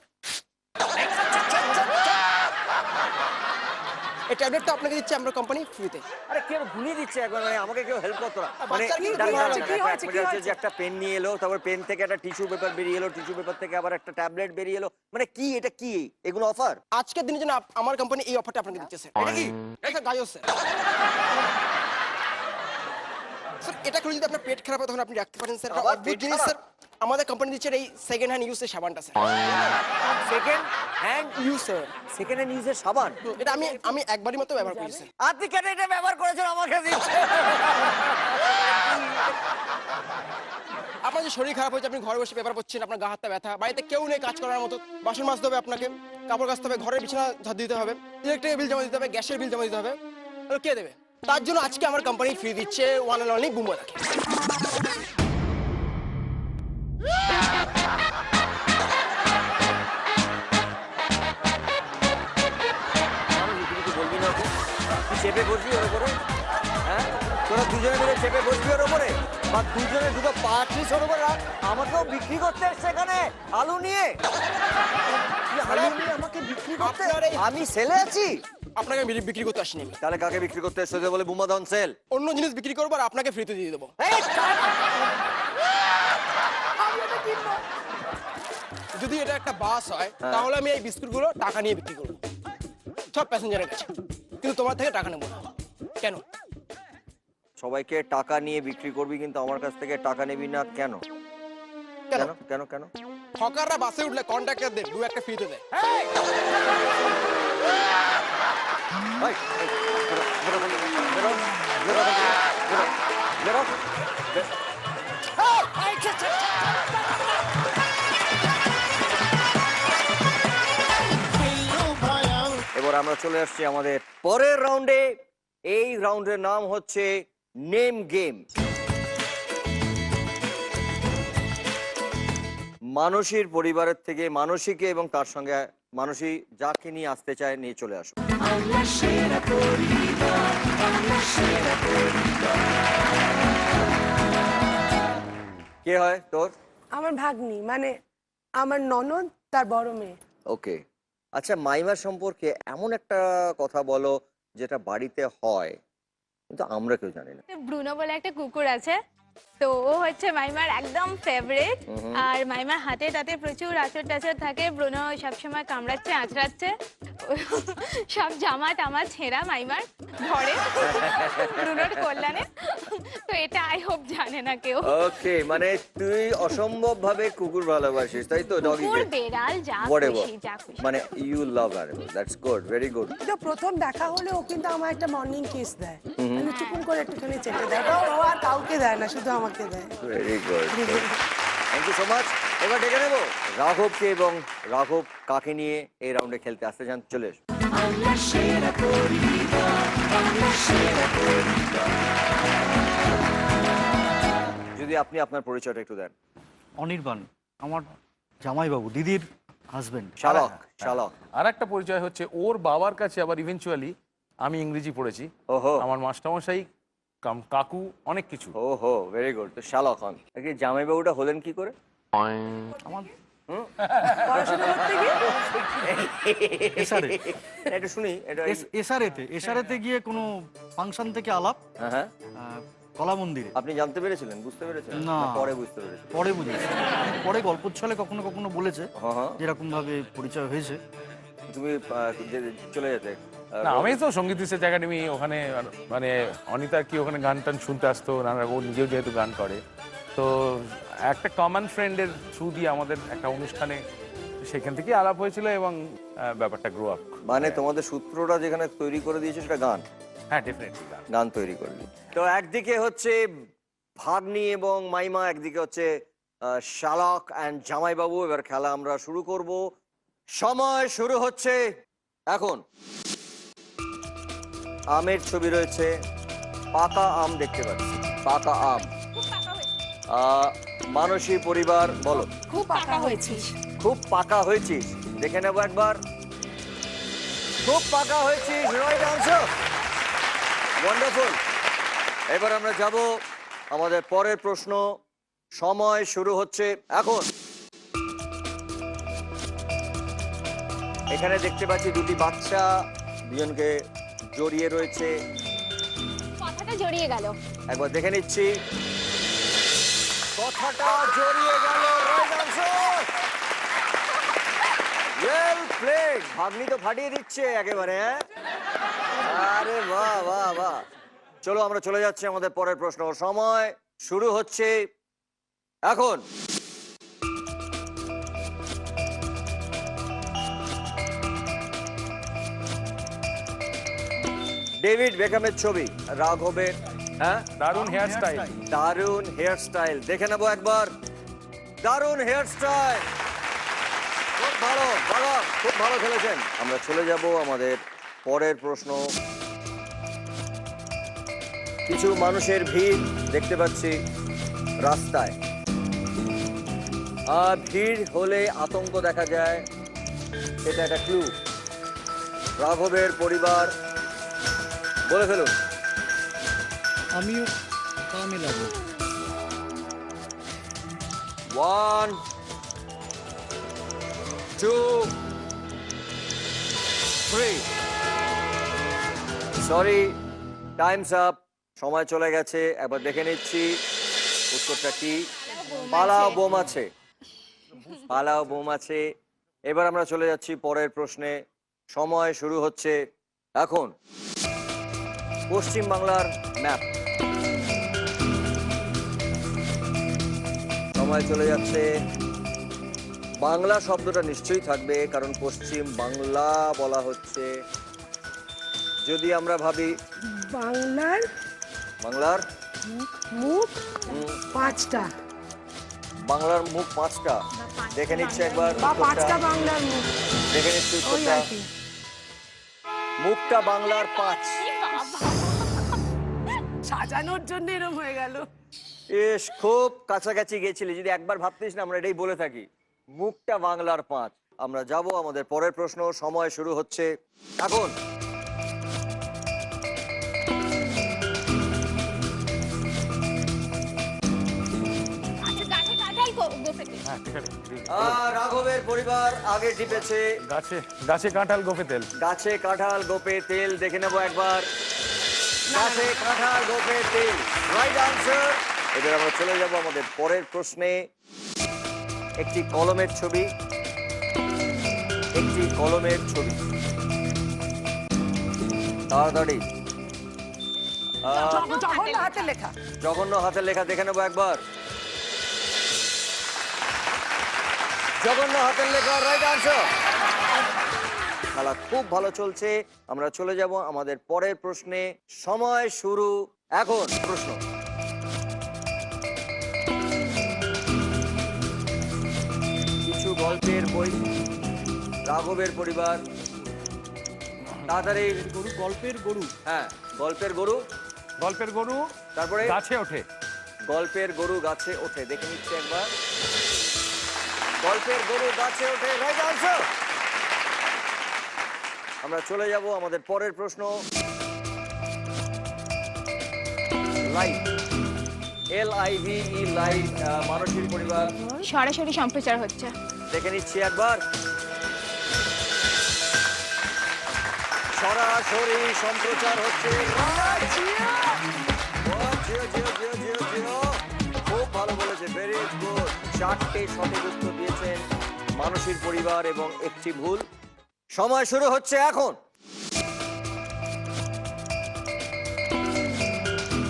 এই ট্যাবলেটটা আপনাকে দিচ্ছে আমরা কোম্পানি ফ্রিতে। আরে কেউ ভুলিয়ে দিচ্ছে একবার, মানে আমাকে কেউ হেল্প করতো না। মানে বাচ্চার কি দাঁড়ান, হয়েছে? দাঁড়ান, একটা হচ্ছে যে একটা পেন নিয়ে এলো, তারপর পেন থেকে একটা টিস্যু পেপার বেরিয়ে এলো, টিস্যু পেপার থেকে আবার একটা ট্যাবলেট বেরিয়ে এলো। মানে কি এটা, কি এগুলো অফার? আজকের দিনের জন্য আমার কোম্পানি এই অফারটা আপনাকে দিচ্ছে স্যার। এটা কি? এটা স্যার গাজর স্যার। স্যার এটা খুলে যদি আপনার পেট খারাপ হয় তখন আপনি রাখতে পারেন স্যার। এটা আবার অদ্ভুত পেট জিনিস খারাপ? স্যার। আমাদের কোম্পানি দিচ্ছে এই সেকেন্ড হ্যান্ড ইউজের সাবানটা sir. Second hand use sir. Second hand ইউজের সাবান? এটা আমি একবারই মতো ব্যবহার করি স্যার। আপনি কেন এটা ব্যবহার করেছেন আমাকে দিচ্ছে? আপনার যে শরীর খারাপ হয়েছে, আপনি ঘরে বসে পেপার পড়ছেন, আপনার গা হাতটা ব্যথা, বাড়িতে কেউ নেই কাজ করার মতো, বাসন মাজতে হবে আপনাকে, কাপড় কাচতে হবে, ঘরের বিছানা ঝাড় দিতে হবে, ইলেকট্রিক বিল জমা দিতে হবে, গ্যাসের বিল জমা দিতে হবে, তাহলে কে দেবে? তার জন্য আজকে আমার কোম্পানি ফ্রি দিচ্ছে ওয়ান অ্যান্ড অনলি বুম্বা রাখে। কিছু বলবি না ওকে? তুই চেপে বসবি ওর উপরে? হ্যাঁ, তোরা দুজনে মিলে চেপে বসবি ওর উপরে, বা দুজনে দুটো পাঁচিস ওর উপরে রাখ। আমাকেও বিক্রি করতে এসছে এখানে আলু নিয়ে। তুই আলু নিয়ে আমাকে বিক্রি করতে? আমি সেলে আছি। আপনাকে আমি বিক্রি করতে আসিনি আমি। তাহলে কাকে বিক্রি করতে এসছে বলে বুমাদান সেল? অন্য জিনিস বিক্রি করবো আর আপনাকে ফ্রিতে দিয়ে দেবো। যদি এটা একটা বাস হয় তাহলে আমি এই বিস্কুটগুলো টাকা নিয়ে বিক্রি করবো সব প্যাসেঞ্জারের কাছে, কিন্তু তোমার থেকে টাকা নেবো না। কেন? সবাইকে টাকা নিয়ে বিক্রি করবি, কিন্তু আমার কাছ থেকে টাকা নিবি না কেন? কেন? কেন কেন কেন? হকাররা বাসে উঠলে কন্ট্রাক্টরদের দু একটা ফ্রিতে দেয়। এই, এই, বেরো, বেরো, বেরো, বেরো, বেরো, বেরো, বেরো। এবার আমরা চলে আসছি আমাদের পরের রাউন্ডে। এই রাউন্ডের নাম হচ্ছে নেম গেম। মানসীর পরিবারের থেকে মানসীকে এবং তার সঙ্গে মানসী যাকে নিয়ে আসতে চায় নিয়ে চলে আসো। কে হয় তোর? আমার ভাগ্নি, মানে আমার ননদ, তার বড় মেয়ে। ওকে, আচ্ছা, মাইমার সম্পর্কে এমন একটা কথা বলো যেটা বাড়িতে হয় কিন্তু আমরা কেউ জানি না। ব্রুনো বলে একটা কুকুর আছে, তো ও হচ্ছে মাইমার একদম ফেভারিট। আর মাইমার হাতে তাতে প্রচুর আঁচড় টাচড় থাকে। ব্রুনো সবসময় কামড়াচ্ছে, আঁচড়াচ্ছে, সব জামা টামা ছেঁড়া মাইমার ধরে ব্রুনোর কল্যাণে। তো এটা আই হোপ জানে না কেউ। ওকে, মানে তুই অসম্ভব ভাবে কুকুর ভালোবাসিস, তাই তো? ডগি, কুকুর, বেড়াল, যা খুশি যা খুশি। মানে you love animal, that's good, very good. এটা প্রথম দেখা হলে ও কিন্তু আমার একটা মর্নিং কিস দেয়, মানে চুপুন করে একটুখানি চেটে দেয়। ও আর কাউকে দেয় না, শুধু আমাকে দেয়। Very good, thank you so much. এবার ডেকে নেব রাঘবকে, এবং রাঘব কাকে নিয়ে এই রাউন্ডে খেলতে আসতে চান? চলে এসো। যদি আপনি আপনার পরিচয়টা একটু দেন। অনির্বাণ আমার জামাইবাবু, দিদির হাজবেন্ড। শালক, শালক। আর একটা পরিচয় হচ্ছে ওর বাবার কাছে আবার ইভেনচুয়ালি আমি ইংরেজি পড়েছি। ওহো, আমার মাস্টারমশাই কাকু অনেক কিছু। ওহো, ভেরি গুড। তো শালক হন। জামাইবাবুটা হলেন কি করে? আমার পড়াশোনা করতে গিয়ে এসআরে এটা শুনি, এটা এসআরেতে গিয়ে কোনো ফাংশন থেকে আলাপ, হ্যাঁ হ্যাঁ। কলা মন্দিরে। আপনি জানতে পেরেছিলেন, বুঝতে পেরেছিলেন? না, পরে বুঝতে পেরেছেন? পরে বুঝেছি, পরে গল্পচ্ছলে কখনো কখনো বলেছে হ্যাঁ হ্যাঁ। যেরকম ভাবে পরিচয় হয়েছে। তুমি চলে যেতে। না, আমি তো সঙ্গীত রিসার্চ একাডেমি ওখানে, মানে অনিতা কি ওখানে গান টান শুনতে আসতো, নানা ও নিজেও যেহেতু গান করে, তো একটা কমন ফ্রেন্ডের থ্রু দিয়ে আমাদের একটা অনুষ্ঠানে সেখান থেকে আলাপ হয়েছিল এবং ব্যাপারটা গ্রো আপ। মানে তোমাদের সূত্রটা যেখানে তৈরি করে দিয়েছে সেটা গান। হ্যাঁ, ডেফিনেটলি গান তৈরি করে দিই। তো একদিকে হচ্ছে ভাগ্নি এবং মাইমা, একদিকে হচ্ছে শালক অ্যান্ড জামাইবাবু। এবার খেলা আমরা শুরু করব। সময় শুরু হচ্ছে এখন। আমের ছবি রয়েছে, পাকা আম দেখতে পাচ্ছি, পাকা আম। মানসী পরিবার, বলো। খুব পাকা হয়েছিস। খুব পাকা হয়েছিস, দেখে নেবো একবার। খুব পাকা হয়েছিস, রাইট আনসার, ওয়ান্ডারফুল। এবার আমরা যাব আমাদের পরের প্রশ্ন। সময় শুরু হচ্ছে এখন। এখানে দেখতে পাচ্ছি দুটি বাচ্চা, দুজনকে জড়িয়ে রয়েছে। কথাটা জড়িয়ে গেল। একবার দেখে নিচ্ছি। কথাটা জড়িয়ে গেল, রাইট আনসার, ওয়েল প্লেড। ভাগ্নি তো ফাটিয়ে দিচ্ছে একেবারে। আরে বাহ বাহ বাহ। চলো আমরা চলে যাচ্ছি আমাদের পরের প্রশ্ন। সময় শুরু হচ্ছে এখন। ডেভিড বেকহামের ছবি, রাঘবের। হ্যাঁ, দারুণ হেয়ার স্টাইল। দারুণ হেয়ার স্টাইল, দেখে নেবো একবার। দারুণ হেয়ার স্টাইল, খুব ভালো, বাবা খুব ভালো খেলেছেন। আমরা চলে যাব আমাদের পরের প্রশ্ন। কিছু মানুষের ভিড় দেখতে পাচ্ছি রাস্তায়। ভিড় হলে আতঙ্ক দেখা যায়, এটা একটা ক্লু। রাঘবের পরিবার, বলে ফেলুন। আমিও পা মেলাবো। 1 2 3 সরি, টাইমস আপ, সময় চলে গেছে। একবার দেখে নিচ্ছি উত্তরটা কি। পালাও বোম আছে, পালাও বোম আছে। এবার আমরা চলে যাচ্ছি পরের প্রশ্নে। সময় শুরু হচ্ছে এখন। পশ্চিম বাংলার ম্যাপ। সময় চলে যাচ্ছে। বাংলা শব্দটা নিশ্চয়ই থাকবে, কারণ পশ্চিম বাংলা বলা হচ্ছে। যদি আমরা ভাবি বাংলার বাংলার মুখ হুম, 5টা, বাংলার মুখ 5টা। দেখে নিচ্ছে একবার বা উত্তরটা। 5টা বাংলার মুখ, দেখে নিচ্ছি ওই উত্তরটা। আর কি। মুখটা বাংলার 5। সাজানোর জন্য এরকম হয়ে গেল। বেশ, খুব কাছাকাছি গেছিলি। যদি একবার ভাবতিস না, আমরা এটাই বলে থাকি, মুখটা বাংলার 5। আমরা যাব আমাদের পরের প্রশ্ন। সময় শুরু হচ্ছে এখন। গাছে কাঁঠাল গোফেতে। হ্যাঁ, ঠিক আছে। রাঘবের পরিবার আগে টিপেছে। গাছে গাছে কাঁঠাল গোফে তেল। গাছে কাঁঠাল গোপে তেল, দেখে নেবো একবার। গাছে কাঁঠাল গোপে তেল, রাইট আনসার। এবার আমরা চলে যাব আমাদের পরের প্রশ্নে। একটি কলমের ছবি, একটি কলমের ছবি, তাড়াতাড়ি। জঘন্য হাতে লেখা। জঘন্য হাতের লেখা, দেখে নেবো একবার। জঘন্য হাতের লেখা, রাইট আনসার। খেলা খুব ভালো চলছে। আমরা চলে যাব আমাদের পরের প্রশ্নে। সময় শুরু এখন। প্রশ্ন, কিছু গল্পের বই, রাঘবের পরিবার। তাড়াতাড়ি। গরু, গল্পের গরু। হ্যাঁ, গল্পের গরু। গল্পের গরু তারপরে গাছে ওঠে। গল্পের গরু গাছে ওঠে, দেখে নিচ্ছে একবার। গল্পের গরু গাছে ওঠে, রাইট আনসার। আমরা চলে যাব আমাদের পরের প্রশ্ন। লাইভ, LIVE, লাইভ, মানসীর পরিবার। সরাসরি সম্প্রচার হচ্ছে। দেখে নিচ্ছি একবার। সরাসরি সম্প্রচার হচ্ছে। খুব ভালো বলেছে, ভেরি গুড। 4টে সঠিক উত্তর দিয়েছেন মানসীর পরিবার এবং একটি ভুল। সময় শুরু হচ্ছে এখন।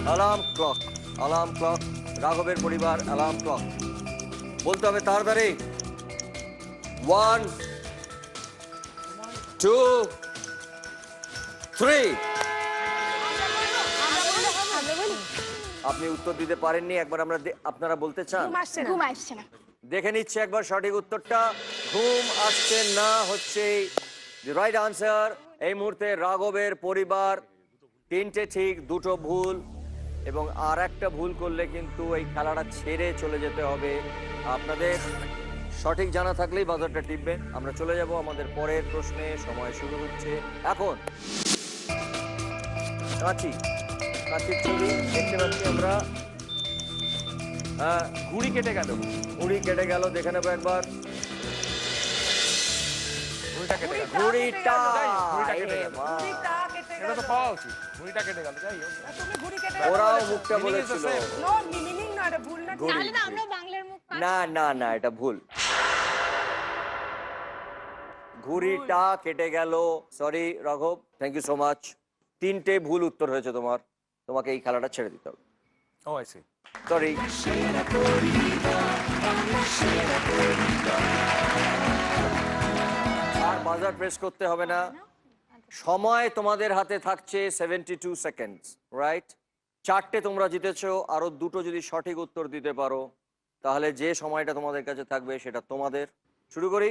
Alarm clock, alarm clock. রাঘবের পরিবার, অ্যালার্ম ক্লক। বলতে হবে তাড়াতাড়ি। 1 2 3 আপনি উত্তর দিতে পারেননি, একবার আপনারা বলতে চান? ঘুম আসছে না। ঘুম আসছে না। দেখে নিচ্ছে একবার সঠিক উত্তরটা। ঘুম আসছে না হচ্ছে রাইট আনসার। এই মুহূর্তে রাঘবের পরিবার 3টে ঠিক 2টো ভুল, এবং আর একটা ভুল করলে কিন্তু এই খেলাটা ছেড়ে চলে যেতে হবে। আপনাদের সঠিক জানা থাকলেই বাজারটা টিপবেন। আমরা চলে যাব আমাদের পরের প্রশ্নে। সময় শুরু হচ্ছে এখন। কাঁচির ছবি দেখতে পাচ্ছি আমরা। ঘুড়ি কেটে গেল। ঘুড়ি কেটে গেল, দেখে নেবো একবার। ঘুড়িটা কেটে গেল। ঘুড়িটা ঘুড়িটা কেটে গেল। ঘুড়িটা কেটে এটা তো গেল। পাওয়া উচিত। ঘুড়িটা কেটে গেল, যাই হোক। তুমি ঘুড়ি কেটে ওরাও গেল। মুখটা Meaning is the বলেছিল। same. নো মিনিং না, এটা ভুল না। ঘুড়ি। তাহলে তো আমরা বাংলার মুখ পাচ্ছি। না না না, এটা ভুল। ঘুড়িটা কেটে গেল। সরি রাঘব, থ্যাংক ইউ সো মাচ। 3টে ভুল উত্তর হয়েছে তোমার। তোমাকে এই খেলাটা ছেড়ে দিতে হবে। ও আই সি। সরি। আর বাজার প্রেস করতে হবে না। সময় তোমাদের হাতে থাকছে 72 সেকেন্ডস, রাইট? 4টে তোমরা জিতেছো, আরো 2টো যদি সঠিক উত্তর দিতে পারো তাহলে যে সময়টা তোমাদের কাছে থাকবে সেটা তোমাদের। শুরু করি।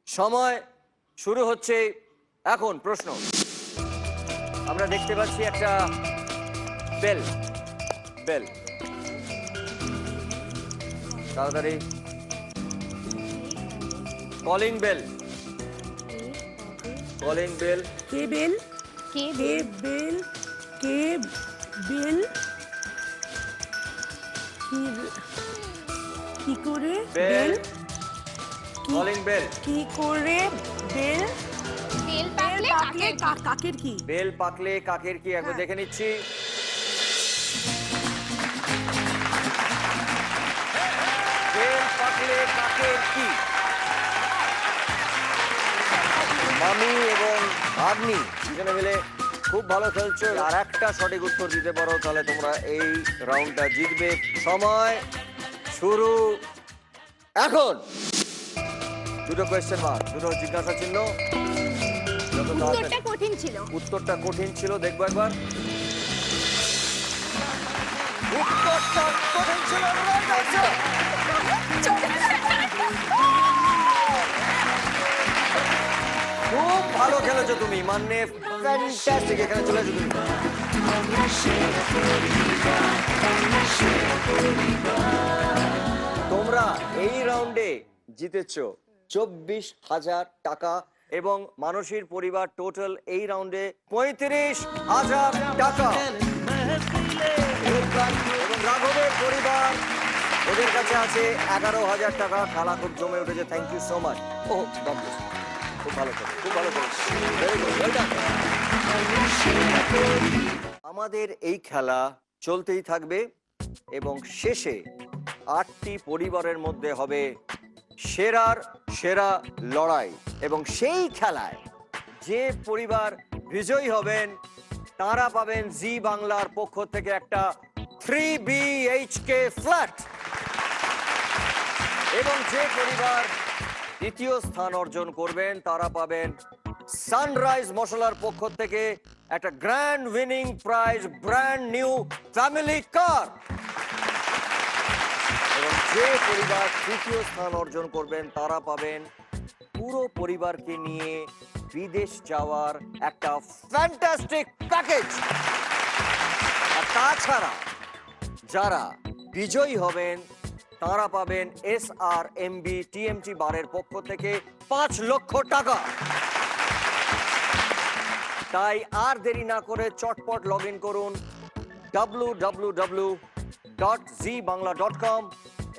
সময় শুরু হচ্ছে এখন। প্রশ্ন, আমরা দেখতে পাচ্ছি একটা বেল। বেল, তাড়াতাড়ি। Calling bell. Calling bell. কে বেল? কে কে বেল? কে বেল? কি করে বেল। বেল? Calling bell. কি করে বেল? বেল বেল পাকলে পাকলে কাকের কি? বেল পাকলে কাকের কি? একবার হ্যাঁ। দেখে নিচ্ছি। বেল পাকলে কাকের কি? মামি এবং ভাগ্নি দুজনে মিলে খুব ভালো খেলছো। আর একটা সঠিক উত্তর দিতে পারো তাহলে তোমরা এই রাউন্ডটা জিতবে। সময় শুরু এখন। 2টো কোয়েশ্চেন মার্ক, 2টো জিজ্ঞাসা চিহ্ন। যত তাড়াতাড়ি- উত্তরটা কঠিন ছিল। উত্তরটা কঠিন ছিল, দেখবো একবার। উত্তরটা কঠিন ছিল, right answer। খুব ভালো খেলেছো তুমি, মানে ফ্যান্টাস্টিক। এখানে চলে এসো তুমি। তোমরা এই রাউন্ডে জিতেছো 24,000 টাকা, এবং মানসীর পরিবার টোটাল এই রাউন্ডে 35,000 টাকা। এবং রাঘবের পরিবার, ওদের কাছে আছে 11,000 টাকা। খেলা খুব জমে উঠেছে, থ্যাংক ইউ সো মাচ। ও খুব ভালো করে, খুব ভালো করে। Very good, well done. আমাদের এই খেলা চলতেই থাকবে এবং শেষে 8টি পরিবারের মধ্যে হবে সেরার সেরা লড়াই, এবং সেই খেলায় যে পরিবার বিজয়ী হবেন তারা পাবেন জি বাংলার পক্ষ থেকে একটা 3 BHK ফ্ল্যাট, এবং যে পরিবার দ্বিতীয় স্থান অর্জন করবেন তারা পাবেন সানরাইজ মশলার পক্ষ থেকে একটা grand winning prize, brand new family কার। এবং যে পরিবার তৃতীয় স্থান অর্জন করবেন তারা পাবেন পুরো পরিবারকে নিয়ে বিদেশ যাওয়ার একটা ফ্যান্টাস্টিক প্যাকেজ। আর তাছাড়া যারা বিজয়ী হবেন তারা পাবেন SRMB TMT বারের পক্ষ থেকে 5 লক্ষ টাকা। তাই আর দেরি না করে চটপট লগ ইন করুন www.zbangla.com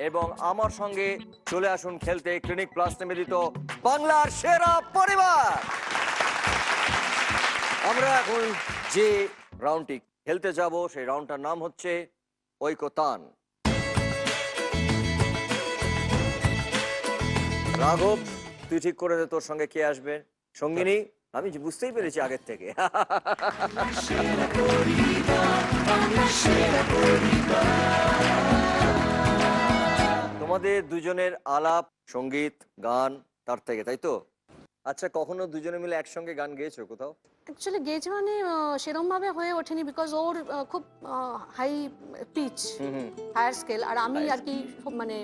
এবং আমার সঙ্গে চলে আসুন খেলতে ক্লিনিক প্লাস নিবেদিত বাংলার সেরা পরিবার। আমরা এখন যে রাউন্ডটি খেলতে যাব সেই রাউন্ডটার নাম হচ্ছে ঐকতান। রাঘব, তুই ঠিক করে দে তোর সঙ্গে কে আসবে সঙ্গিনী। আমি বুঝতেই পেরেছি আগের থেকে। তোমাদের দুজনের আলাপ সঙ্গীত গান তার থেকে, তাই তো? আচ্ছা, কখনো দুজনে মিলে একসঙ্গে গান গেয়েছো কোথাও? অ্যাকচুয়ালি গেজ মানে সেরকম ভাবে হয়ে ওঠেনি, বিকজ ওর খুব হাই পিচ, হায়ার স্কেল, আর আমি আর কি খুব মানে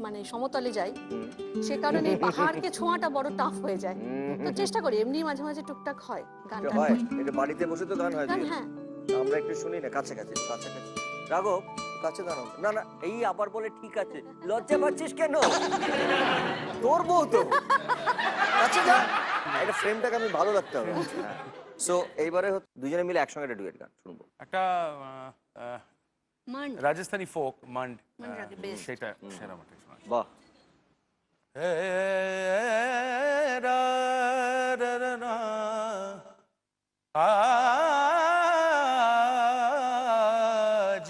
মানে সমতলে যাই, সে কারণে পাহাড়কে ছোঁয়াটা বড় টাফ হয়ে যায়। তো চেষ্টা করি, এমনি মাঝে মাঝে টুকটাক হয় গানটা। হয় এটা বাড়িতে বসে তো গান হয়। হ্যাঁ, আমরা একটু শুনি না, কাছাকাছি কাছাকাছি। রাঘব কাছে দাঁড়াও। না না, এই আবার বলে ঠিক আছে, লজ্জা পাচ্ছিস কেন? তোর বউ তো, কাছে যা, এটা ফ্রেমটাকে আমি ভালো রাখতে হবে। সো এইবারে দুজনে মিলে একসঙ্গে একটা ডুয়েট গান শুনবো। একটা মান্ড, রাজস্থানি ফোক মান্ড, রাগে best। সেটা সেরা মাঠে শোনা। বাহ।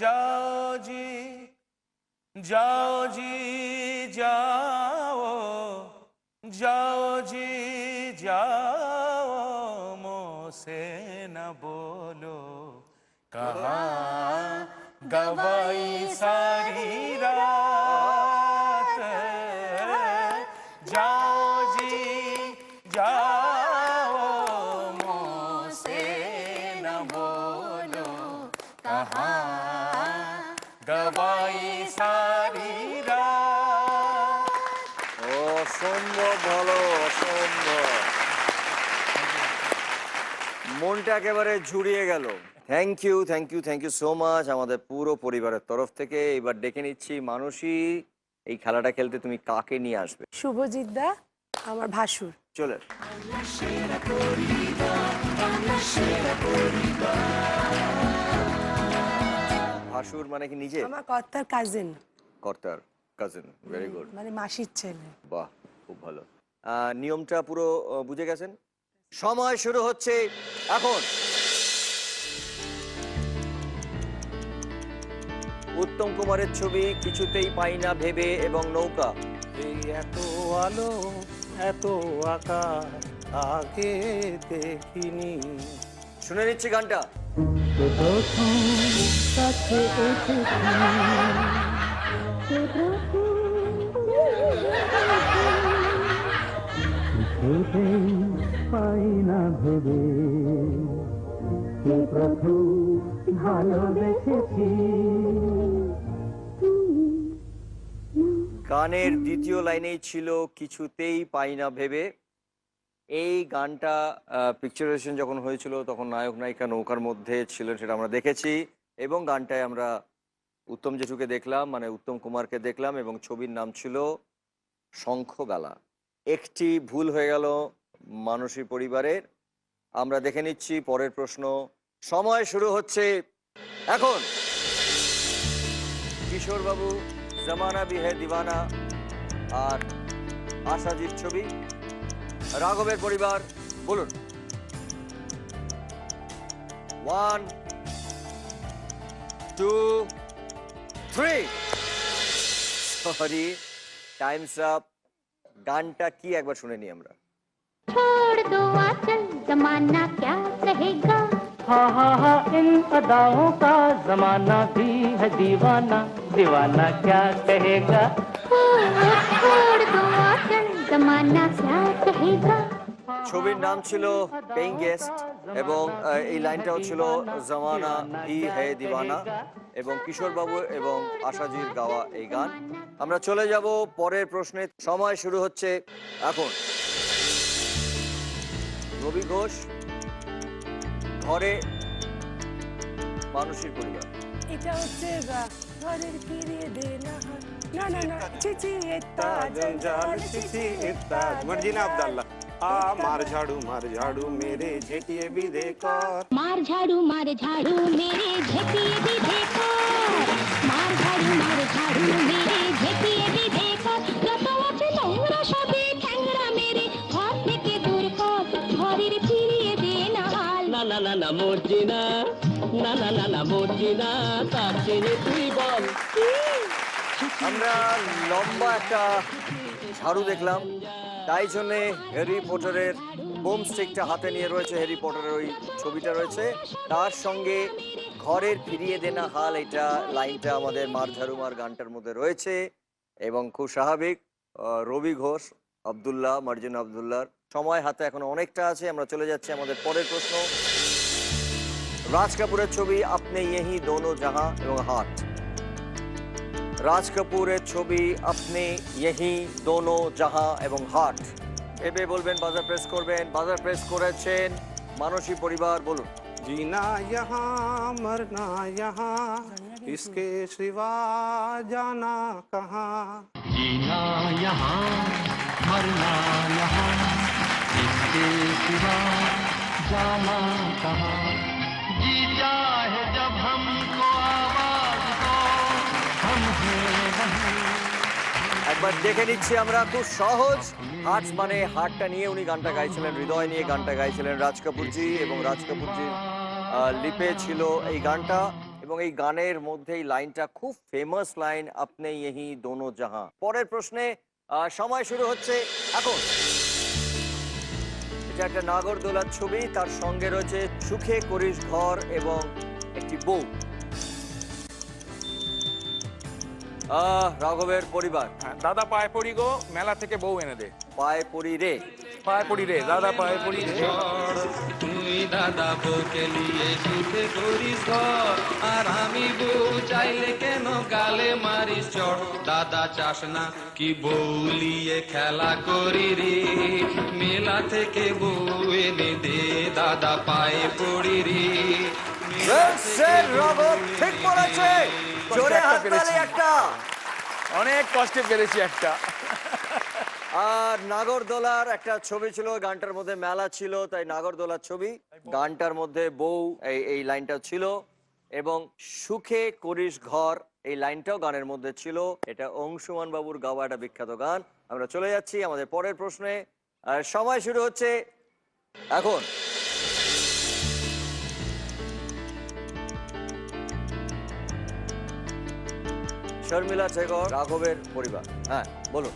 जाओ जी जाओ जी जाओ, जाओ जी जाओ, मुझसे न बोलो कहाँ गवाई सारी रात। जाओ जी जाओ, मुझसे न बोलो कहाँ गवाई सारी रात। অসম্ভব ভালো, অসম্ভব। মনটা একেবারে জুড়িয়ে গেল। Thank you, thank you, thank you so much আমাদের পুরো পরিবারের তরফ থেকে। এবার ডেকে নিচ্ছি মানসী, এই খেলাটা খেলতে তুমি কাকে নিয়ে আসবে? শুভজিৎ দা, আমার ভাসুর। চলে। ভাসুর মানে কি নিজে? আমার কর্তার কাজিন, কর্তার কাজিন। ভেরি গুড, মানে মাসির ছেলে। বাহ, খুব ভালো। নিয়মটা পুরো বুঝে গেছেন? সময় শুরু হচ্ছে এখন। উত্তম কুমারের ছবি কিছুতেই পাই না ভেবে এবং নৌকা। এই এত আলো এত আকাশ আগে দেখিনি। শুনে নিচ্ছি গানটা। পাই না ভেবে প্রথম ভালোবেসেছি। গানের দ্বিতীয় লাইনেই ছিল কিছুতেই পাই না ভেবে। এই গানটা পিকচারাইজেশন যখন হয়েছিল তখন নায়ক নায়িকা নৌকার মধ্যে ছিলেন, সেটা আমরা দেখেছি। এবং গানটায় আমরা উত্তম জেঠুকে দেখলাম, মানে উত্তম কুমারকে দেখলাম, এবং ছবির নাম ছিল শঙ্খবেলা। একটি ভুল হয়ে গেল মানসী পরিবারের। আমরা দেখে নিচ্ছি পরের প্রশ্ন। সময় শুরু হচ্ছে এখন। কিশোর বাবু, জমানা ভি হ্যায় দিওয়ানা আর আশাজির ছবি। রাঘবের পরিবার, বলুন। 1 2 3। Sorry, Times up. গানটা কি একবার শুনে নি আমরা। छोड़ दो आंचल, जमाना क्या कहेगा। हाँ हाँ हाँ, इन अदाओं का जमाना भी है दीवाना, दीवाना क्या कहेगा। छोड़ दो आंचल, जमाना क्या कहेगा। ছবির নাম ছিল পেইং গেস্ট এবং এই লাইনটাও ছিল জমানা ভি হ্যায় দিওয়ানা, এবং কিশোর বাবু এবং আশাজির গাওয়া এই গান। আমরা চলে যাব পরের প্রশ্নে। সময় শুরু হচ্ছে এখন। রবি ঘোষ, ঘরে মানসীর পরিবার। এটা হচ্ছে ঘরের ফিরিয়ে দে না, না না না, চিচি এত্তা জঞ্জাল, চিচি এত্তা মর্জিনা আব্দুল্লাহ। मार झाड़ू मेरे झेटिए भी देखो। मार झाड़ू मेरे झेटिए भी देखो। मार झाड़ू मेरे झेटिए भी देखो। যত আছে নোংরা সবে ঠ্যাংরা মেরে ঘর থেকে দূর কর, ঘরের ফিরিয়ে দে না হাল। না না না না মর্জিনা, না না না না মর্জিনা, তার চেয়ে তুই বল। আমরা লম্বা একটা ঝাড়ু দেখলাম, তাই জন্যে হ্যারি পটারের বোম স্টিকটা হাতে নিয়ে রয়েছে, হ্যারি পটারের ওই ছবিটা রয়েছে, তার সঙ্গে ঘরের ফিরিয়ে দেনা হাল, এটা লাইনটা আমাদের মার ঝাড়ু মার গানটার মধ্যে রয়েছে। এবং খুব স্বাভাবিক, রবি ঘোষ, আব্দুল্লাহ, মার্জিন আব্দুল্লাহর। সময় হাতে এখন অনেকটা আছে, আমরা চলে যাচ্ছি আমাদের পরের প্রশ্ন। রাজ কাপুরের ছবি আপনি ইহি দোনো জাহাঁ এবং হাট। রাজ কাপুরের ছবি আপনি ইহি দোনো জাহাঁ এবং হাট। ভেবে বলবেন, বাজার প্রেস করবেন। বাজার প্রেস করেছেন মানসী পরিবার, বলুন। जीना यहाँ मरना यहाँ इसके सिवा जाना कहाँ। जीना यहाँ मरना यहाँ इसके सिवा जाना कहाँ। जी चाहे जब हमको आवाज दो हम हैं वहीं। একবার দেখে নিচ্ছি আমরা, খুব সহজ। হার্টস মানে হার্টটা নিয়ে উনি গানটা গাইছিলেন, হৃদয় নিয়ে গানটা গাইছিলেন রাজ কাপুরজি, এবং রাজ কাপুরজির লিপে ছিল এই গানটা। এবং এই গানের মধ্যে এই লাইনটা খুব ফেমাস লাইন, আপনি ইহি দোনো জাহাঁ। পরের প্রশ্নে সময় শুরু হচ্ছে এখন। এটা একটা নাগরদোলার ছবি, তার সঙ্গে রয়েছে সুখে করিস ঘর এবং একটি বউ। রাঘবের পরিবার। দাদা পায়ে পড়ি গো, মেলা থেকে বউ এনে দে। পায়ে পড়ি রে, পায়ে পড়ি রে, দাদা পায়ে পড়ি রে। তুই দাদা বউকে নিয়ে সুখে করিস ঘর, আর আমি বউ চাইলে কেন গালে মারিস চড়। দাদা চাস না কি বউ নিয়ে খেলা করি রে, মেলা থেকে বউ এনে দে, দাদা পায়ে পড়ি রে। রাঘব ঠিক বলেছে, জোরে হাততালি একটা। অনেক কষ্টে পেরেছি একটা। আর নাগরদোলার একটা ছবি ছিল, গানটার মধ্যে মেলা ছিল, তাই নাগরদোলার ছবি। গানটার মধ্যে বউ এই লাইনটা ছিল, এবং সুখে করিস ঘর এই লাইনটাও গানের মধ্যে ছিল। এটা অংশুমান বাবুর গাওয়া একটা বিখ্যাত গান। আমরা চলে যাচ্ছি আমাদের পরের প্রশ্নে। সময় শুরু হচ্ছে এখন। শর্মিলা টেগর, রাঘবের পরিবার। হ্যাঁ বলুন।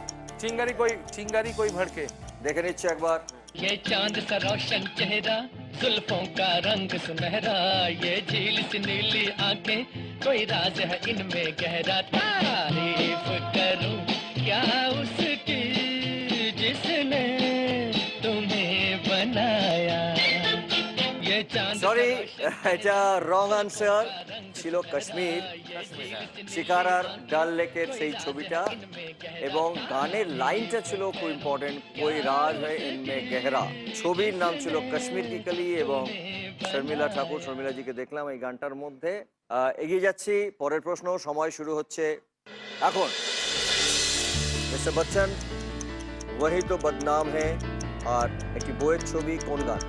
চিঙ্গারি কই ভড়কে। দেখে নিচ্ছি একবার। ये चांद सा रोशन चेहरा, जुल्फों का रंग सुनहरा, ये झील सी नीली आंखें, कोई राज है इनमें गहरा। तारीफ करूं क्या उसकी जिसने तुम्हें बनाया। ये चांद সরি, এটা রং আনসার ছিল। কাশ্মীর, শিকারার ডাল লেকের সেই ছবিটা, এবং গানের লাইনটা ছিল খুব ইম্পর্টেন্ট, কোই রাজ হয় ইনমে গহরা। ছবির নাম ছিল কাশ্মীর কি কলি, এবং শর্মিলা ঠাকুর, শর্মিলাজিকে দেখলাম এই গানটার মধ্যে। এগিয়ে যাচ্ছি পরের প্রশ্ন। সময় শুরু হচ্ছে এখন। মিস্টার বচ্চন, ওয়াহি তো বদনাম হ্যায়, আর একটি বইয়ের ছবি, কোন গান?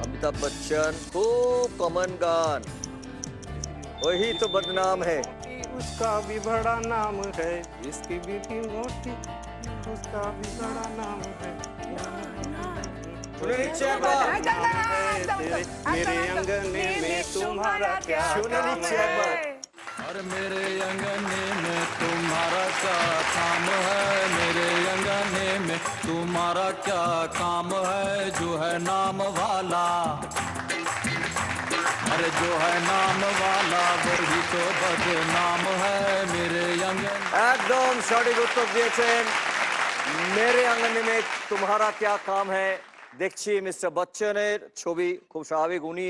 অমিতাভ বচ্চন, খুব কমন গান, वही तो बदनाम है। उसका भी बड़ा नाम है, इसकी भी मोटी, उसका भी बड़ा नाम है। শুনে নিচ্ছে একবার। मेरे अंगने में तुम्हारा क्या শুনে নিচ্ছে একবার। और मेरे अंगने में तुम्हारा क्या काम है, मेरे अंगने में तुम्हारा क्या काम है, जो है नाम वाला, अरे जो है नाम वाला वही तो बदनाम है, मेरे अंगने। একদম সঠিক উত্তর দিয়েছেন। মেরে আঙ্গনে মে তোমারা ক্যা কাম হ্যায়। দেখছি মিস্টার বচ্চনের ছবি, খুব স্বাভাবিক উনি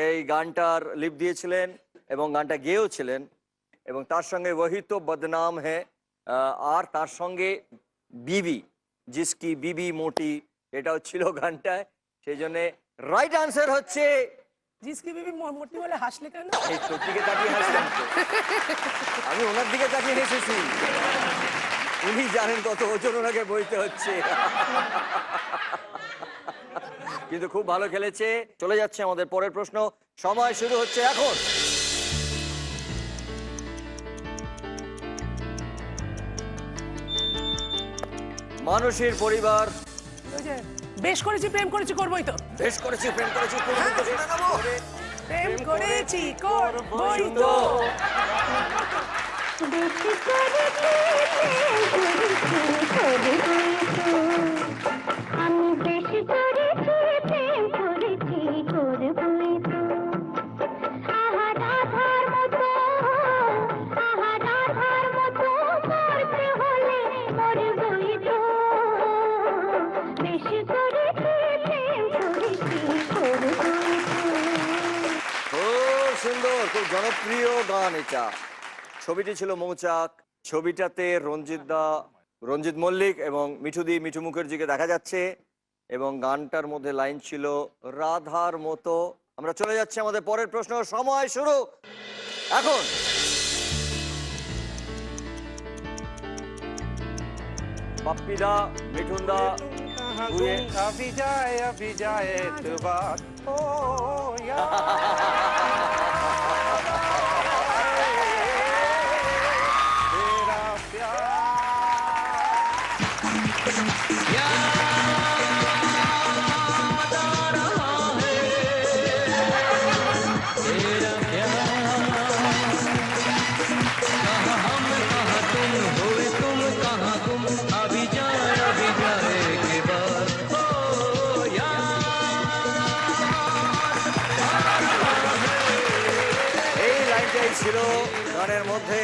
এই গানটার লিপ দিয়েছিলেন এবং গানটা গেয়েওছিলেন, এবং তার সঙ্গে ওহি তো বদনাম হ্যায়, আর তার সঙ্গে বিবি, জিসকি বিবি মোটি, এটাও ছিল গানটায়। সেই জন্য রাইট আনসার হচ্ছে। জিসকি বিবি মোটি বলে হাসলে কেন? এই তোর দিকে তাকিয়ে হাসলাম তো। আমি ওনার দিকে তাকিয়ে হেসেছি। উনি জানেন কত ওজন ওনাকে বইতে হচ্ছে। কিন্তু খুব ভালো খেলেছে। চলে যাচ্ছে আমাদের পরের প্রশ্ন। সময় শুরু হচ্ছে এখন। মানসীর পরিবার। বেশ করেছি প্রেম করেছি করবই তো। বেশ করেছি প্রেম করেছি করবই তো। শুনে নেবো। প্রেম করেছি করবই তো। আমি বেশ করেছি প্রেম করেছি করবই তো। আহা রাধার মতো, আহা রাধার মতো মরতে হলে মরে প্রিয় গান এটা। ছবিটি ছিল মৌচাক। ছবিটাতে রঞ্জিত মল্লিক এবং মিঠু মুখার্জিকে দেখা যাচ্ছে এবং গানটার মধ্যে লাইন ছিল রাধার মতো। আমরা চলে যাচ্ছি আমাদের পরের প্রশ্ন। সময় শুরু এখন। বাপ্পিদা, মিঠুনদা, अभी जाए एतबार ओ यार तेरा এই লাইনটাই ছিল গানের মধ্যে।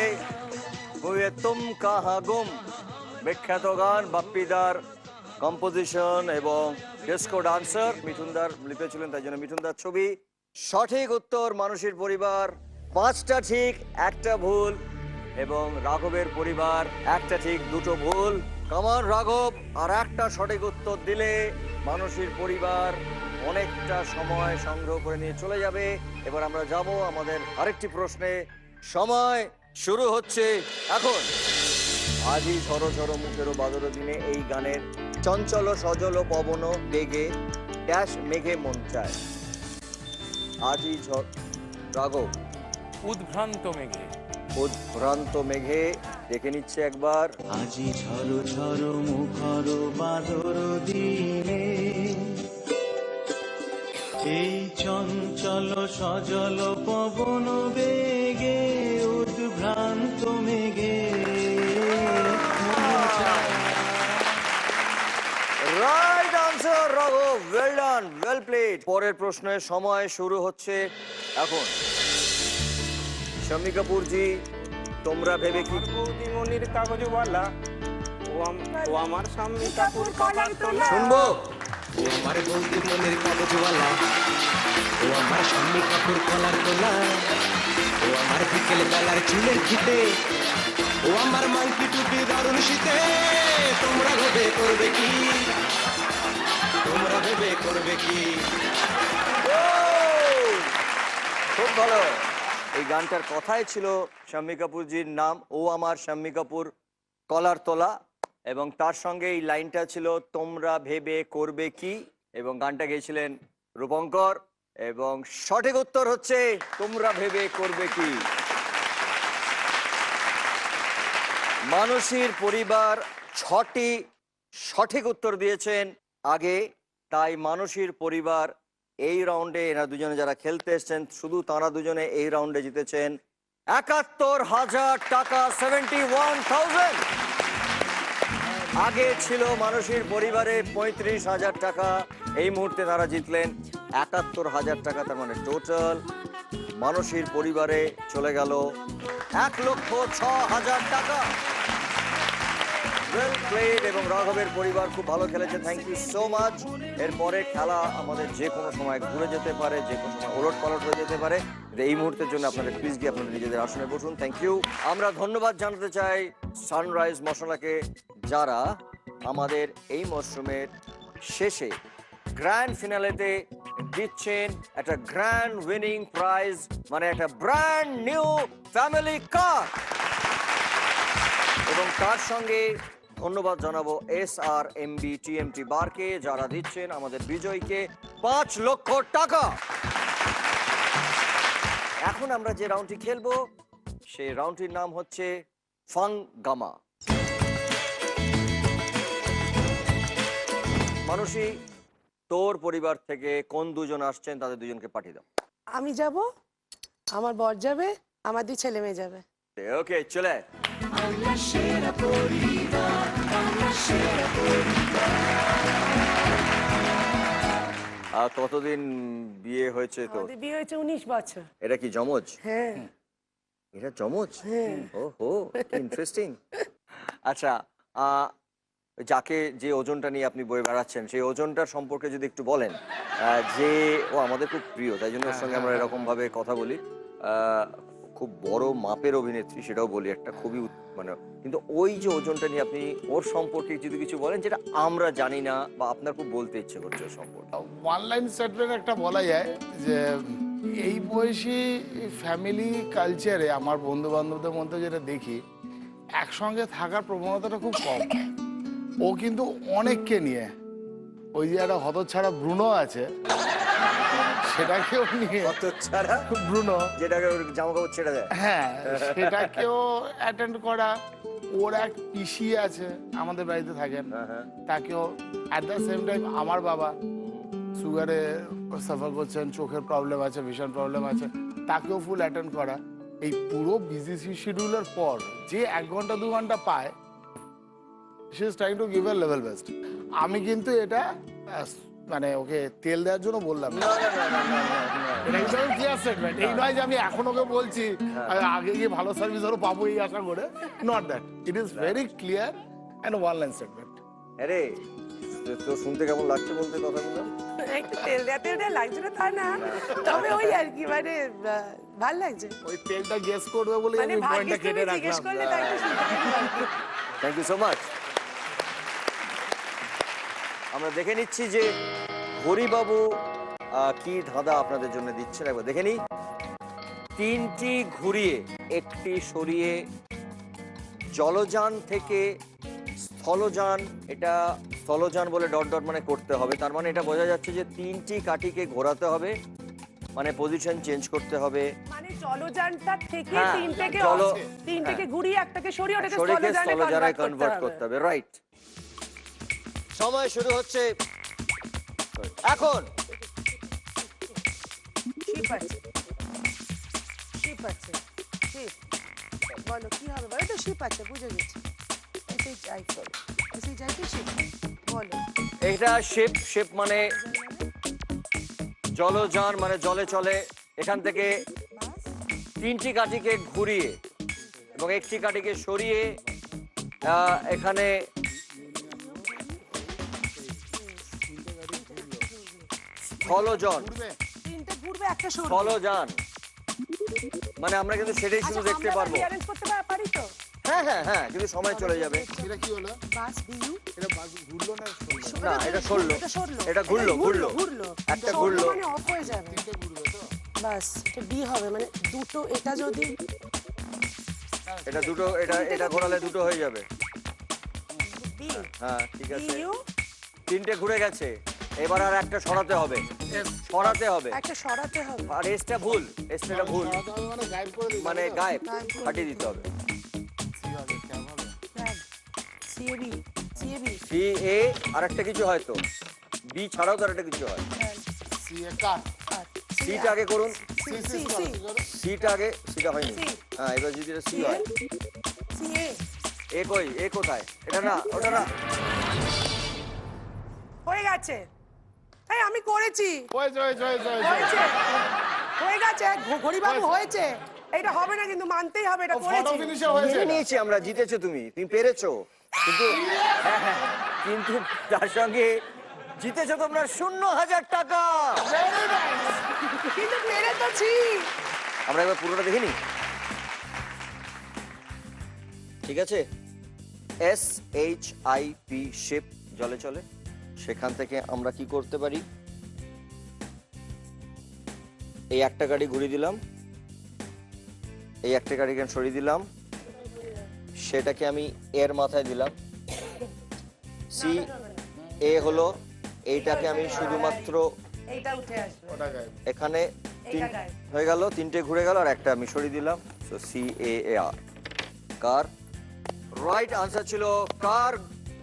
হুয়ে তুম কাহা গুম, বিখ্যাত গান, বাপ্পিদার কম্পোজিশন এবং ডিস্কো ডান্সার। মিঠুনদার লিখেছিলেন, তাই জন্য মিঠুনদার ছবি। সঠিক উত্তর মানুষের পরিবার। 5টা ঠিক, 1টা ভুল। এবং রাঘবের পরিবার 1টা ঠিক, 2টো ভুল। কামান রাঘব, আর 1টা সঠিক উত্তর দিলে মানুষের পরিবার অনেকটা সময় সংগ্রহ করে নিয়ে চলে যাবে। এবার আমরা যাব আমাদের আরেকটি প্রশ্নে। সময় শুরু হচ্ছে এখন। আজি ঝড়ো ঝড়ো মুখেরও বাদর দিনে এই গানের চঞ্চল সজল পবন বেগে ড্যাশ মেঘে মন চায়। আজি ঝড় রাঘব। উদ্ভ্রান্ত মেঘে। উদ্ভ্রান্ত মেঘে দেখে নিচ্ছে একবার। আজি ঝড়ো ঝড়ো মুখর বাদর দিনে এই চঞ্চল সজল পবন বেগে উদ্ভ্রান্ত মেঘে রাইট আনসার রাঘব, ওয়েল ডান, ওয়েল প্লেড। পরের প্রশ্নের সময় শুরু হচ্ছে এখন। শম্মি কাপুরজি, তোমরা ভেবে কি? বৌদিমণির কাগজওয়ালা ও আমার স্বামী কাপুর কলার তোলা। শুনবো। ও আমার বৌদিমণির কাগজওয়ালা ও আমার স্বামী কাপুর কলার তোলা ও আমার বিকেল বেলার চুলের খিতে ও আমার মাংকি টুপি দারুণ শীতে। তোমরা ভেবে করবে কি? তোমরা ভেবে করবে কি? খুব ভালো। এই গানটার কথাই ছিল শম্মি কাপুরজির নাম ও আমার শম্মি কাপুর কলার তোলা, এবং তার সঙ্গে এই লাইনটা ছিল তোমরা ভেবে করবে কি, এবং গানটা গেয়েছিলেন রূপঙ্কর। এবং সঠিক উত্তর হচ্ছে তোমরা ভেবে করবে কি। মানুষের পরিবার 6টি সঠিক উত্তর দিয়েছেন আগে, তাই মানুষের পরিবার এই রাউন্ডে, এরা দুজনে যারা খেলতে এসছেন শুধু তারা দুজনে এই রাউন্ডে জিতেছেন ৭১,০০০ টাকা, 71,000। আগে ছিল মানুষের পরিবারে ৩৫,০০০ টাকা, এই মুহূর্তে তারা জিতলেন ৭১,০০০ টাকা। তার মানে টোটাল মানুষের পরিবারে চলে গেল ১,০৬,০০০ টাকা। Well played. এবং রাঘবের পরিবার খুব ভালো খেলেছে, থ্যাংক ইউ সো মাচ। এরপরে খেলা আমাদের যে কোনো সময় ঘুরে যেতে পারে, যে কোনো সময় ওলট পালট হয়ে যেতে পারে। এই মুহূর্তের জন্য আপনাদের প্লিজ গিয়ে আপনাদের নিজেদের আসনে বসুন। Thank you. আমরা ধন্যবাদ জানাতে চাই সানরাইজ মশলাকে, যারা আমাদের এই মরশুমের শেষে গ্র্যান্ড ফিনালেতে দিচ্ছেন একটা গ্র্যান্ড উইনিং প্রাইজ, মানে একটা ব্র্যান্ড নিউ ফ্যামিলি কার। এবং তার সঙ্গে ধন্যবাদ জানাবো SRMB TMT বারকে, যারা দিচ্ছেন আমাদের বিজয়ীকে 5 লক্ষ টাকা। এখন আমরা যে রাউন্ডটি খেলবো সেই রাউন্ডটির নাম হচ্ছে ফাঙ্গামা। মানুষই, তোর পরিবার থেকে কোন দুজন আসছেন তাদের দুজনকে পাঠিয়ে দাও। আমি যাব, আমার বর যাবে, আমার 2 ছেলে মেয়ে যাবে। ওকে, চলে। আর কতদিন বিয়ে হয়েছে? তো আমাদের বিয়ে হয়েছে 19 বছর। এটা কি জমজ? হ্যাঁ। এটা জমজ? ওহো, ইন্টারেস্টিং। আচ্ছা, যাকে যে ওজনটা নিয়ে আপনি বয়ে বেড়াচ্ছেন সেই ওজনটার সম্পর্কে যদি একটু বলেন। যে ও আমাদের খুব প্রিয়, তাই জন্য ওর সঙ্গে আমরা এরকম ভাবে কথা বলি। খুব বড় মাপের অভিনেত্রী, সেটাও বলি একটা খুবই মানে, কিন্তু ওই যে ওজনটা নিয়ে আপনি ওর সম্পর্কে যদি কিছু বলেন যেটা আমরা জানি না বা আপনার খুব বলতে ইচ্ছে করছে ওর সম্পর্কে। ওয়ান লাইন স্টেটমেন্ট একটা বলা যায় যে এই বয়সী ফ্যামিলি কালচারে আমার বন্ধু বান্ধবদের মধ্যে যেটা দেখি, একসঙ্গে থাকার প্রবণতাটা খুব কম। ও কিন্তু অনেককে নিয়ে, ওই যে একটা হতচ্ছাড়া ব্রুনো আছে, সেটাকেও নিয়ে, হতচ্ছাড়া ব্রুনো যেটাকে জামা কাপড় ছেড়ে দেয়, হ্যাঁ, সেটাকেও অ্যাটেন্ড করা। ওর এক পিসি আছে আমাদের বাড়িতে থাকেন, তাকেও অ্যাট দ্য সেম টাইম আমার বাবা সুগারে সাফার করছেন, চোখের প্রবলেম আছে, ভিশন প্রবলেম আছে, তাকেও ফুল অ্যাটেন্ড করা। এই পুরো বিজি শিডিউলের পর যে 1 ঘন্টা 2 ঘন্টা পায়, she is trying to give a level best. আমি কিন্তু এটা মানে ওকে তেল দেওয়ার জন্য বললাম না, এটা একদম ক্লিয়ার স্টেটমেন্ট। এই নয় যে আমি এখন ওকে বলছি আগে গিয়ে ভালো সার্ভিস আরো পাবো এই আশা করে, not that. It is very clear and one line statement. আরে তো শুনতে কেমন লাগছে বলতে কথাগুলো? একটু তেল দেয়া লাগছে না তা না, তবে ওই আর কি মানে ভালো লাগছে। ওই তেলটা গেস করবে বলে মানে আমি পয়েন্টটা ভাগ্যিস কেটে তুমি জিজ্ঞেস রাখলাম। করলে তাই তো শুনতে পেলাম। Thank you so much. আমরা দেখে নিচ্ছি যে হরিবাবু কি ধাঁধা আপনাদের জন্য দিচ্ছেন, একবার দেখে নিই। 3টি ঘুরিয়ে 1টি সরিয়ে, জলযান থেকে স্থলযান, এটা স্থলযান বলে ডট ডট মানে করতে হবে, তার মানে এটা বোঝা যাচ্ছে যে 3টি কাঠিকে ঘোরাতে হবে, মানে পজিশন চেঞ্জ করতে হবে। মানে জলযানটা থেকে হ্যাঁ, তিনটাকে ঘুরিয়ে একটাকে সরিয়ে ওটাকে সরিয়ে স্থলযানে কনভার্ট কনভার্ট করতে হবে, রাইট। সময় শুরু হচ্ছে এখন। শিপ আছে, শিপ আছে, শিপ। বলো কি হবে, বলো তো শিপ আছে, বুঝে গেছি। এসে যাই করো, এসে যাই তো শিপ, বলো। এটা শিপ মানে জলযান, মানে জলে চলে। এখান থেকে 3টি কাঠিকে ঘুরিয়ে এবং 1টি কাঠিকে সরিয়ে এখানে স্থলযান, তিনটে ঘুরবে একটা সরবে। স্থলযান মানে আমরা কিন্তু সেটাই শুধু দেখতে পারবো। অ্যারেঞ্জ করতে পারি তো? হ্যাঁ হ্যাঁ হ্যাঁ, কিন্তু সময় চলে যাবে। এটা কি হলো? বাস বিউ। এটা বাস ঘুরলো না সরলো? না, এটা সরলো, এটা ঘুরলো, একটা ঘুরলো, মানে অফ হয়ে যাবে। তিনটে ঘুরবে তো? বাস এটা বি হবে, মানে দুটো। এটা যদি এটা দুটো, এটা ঘোরালে দুটো হয়ে যাবে। বি, হ্যাঁ ঠিক আছে, ইউ 3টে ঘুরে গেছে, এবার আর একটা সরাতে হবে, সরাতে হবে। একটা সরাতে হবে। আর এসটা ভুল, এসটা ভুল, মানে গায়েব করে দিতে মানে হবে? গায়েব, গায়েব করে হাটিয়ে দিতে হবে। সি হবে, ক্যাব হবে। সিএবি, সিএবি, সি এ আর একটা কিছু হয়তো, বি ছাড়াও তো একটা কিছু হয়। সি এ কার? সিটা আগে করুন, সি সি সি সিটা আগে, সিটা হয়নি। হ্যাঁ, এবার যদি এটা সি হয়, সি এ কই, এ কোথায়? এটা না, ওটা না। হয়ে গেছে। এই আমি করেছি, হয়েছে। হয়েছে, হয়ে গেছে। ঘড়িবাবু হয়েছে। এটা হবে না কিন্তু, মানতেই হবে, এটা ফটো করেছি। ফিনিশার হয়েছে। মেনে নিয়েছি আমরা, জিতেছো তুমি পেরেছো, কিন্তু হ্যাঁ, কিন্তু তার সঙ্গে জিতেছো তোমরা 0,000 টাকা। কিন্তু পেরেছি। আমরা একবার পুরোটা দেখে নিই, ঠিক আছে? SHIP শিপ, জলে চলে। সেখান থেকে আমরা কি করতে পারি, এই একটা গাড়ি ঘুরিয়ে দিলাম, এই একটা গাড়ি সরিয়ে দিলাম, সেটাকে আমি এর মাথায় দিলাম, সি এ হলো, এইটাকে আমি শুধুমাত্র এইটা উঠে আসবে, ওটা গায়েব। এখানে এইটা গায়েব। হয়ে গেল, 3টে ঘুরে গেল আর একটা আমি সরিয়ে দিলাম। সো CAR, কার। রাইট আনসার ছিল কার।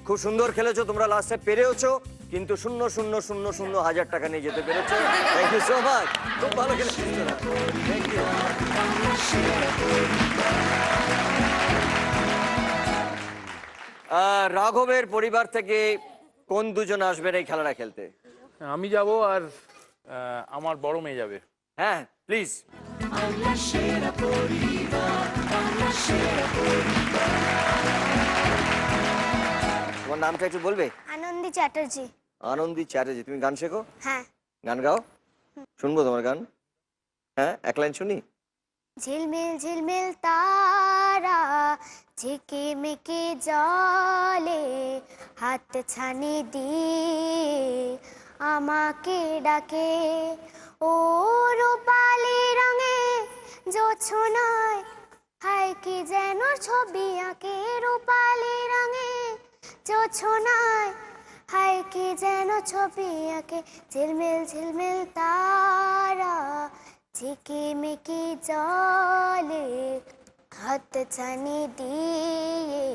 খুব সুন্দর খেলেছো তোমরা, লাস্টে পেরেওছো, কিন্তু 0,000 টাকা নিয়ে যেতে পেরেছো। থ্যাংক ইউ সো মাচ, খুব ভালো খেলেছো। Thank you. রাঘবের পরিবার থেকে কোন দুজন আসবেন এই খেলাটা খেলতে? আমি যাব আর আমার বড় মেয়ে যাবে। হ্যাঁ প্লিজ। তোমার নামটা একটু বলবে? আনন্দী চ্যাটার্জি। আনন্দী চ্যাটার্জি। তুমি গান শেখো? হ্যাঁ। গান গাও, শুনবো তোমার গান। হ্যাঁ, এক লাইন শুনি। ঝিলমিল ঝিলমিল তারা ঝিকিমিকি জলে হাত ছানি দিয়ে আমাকে ডাকে ও রূপালি রঙে জোছনায় হায় কি যেন ছবি আঁকে রূপালি রঙে জোছনায় হায় কি যেন ছবি আঁকে ঝিলমিল ঝিলমিল তারা ঝিকিমিকি জলে হাত ছানি দিয়ে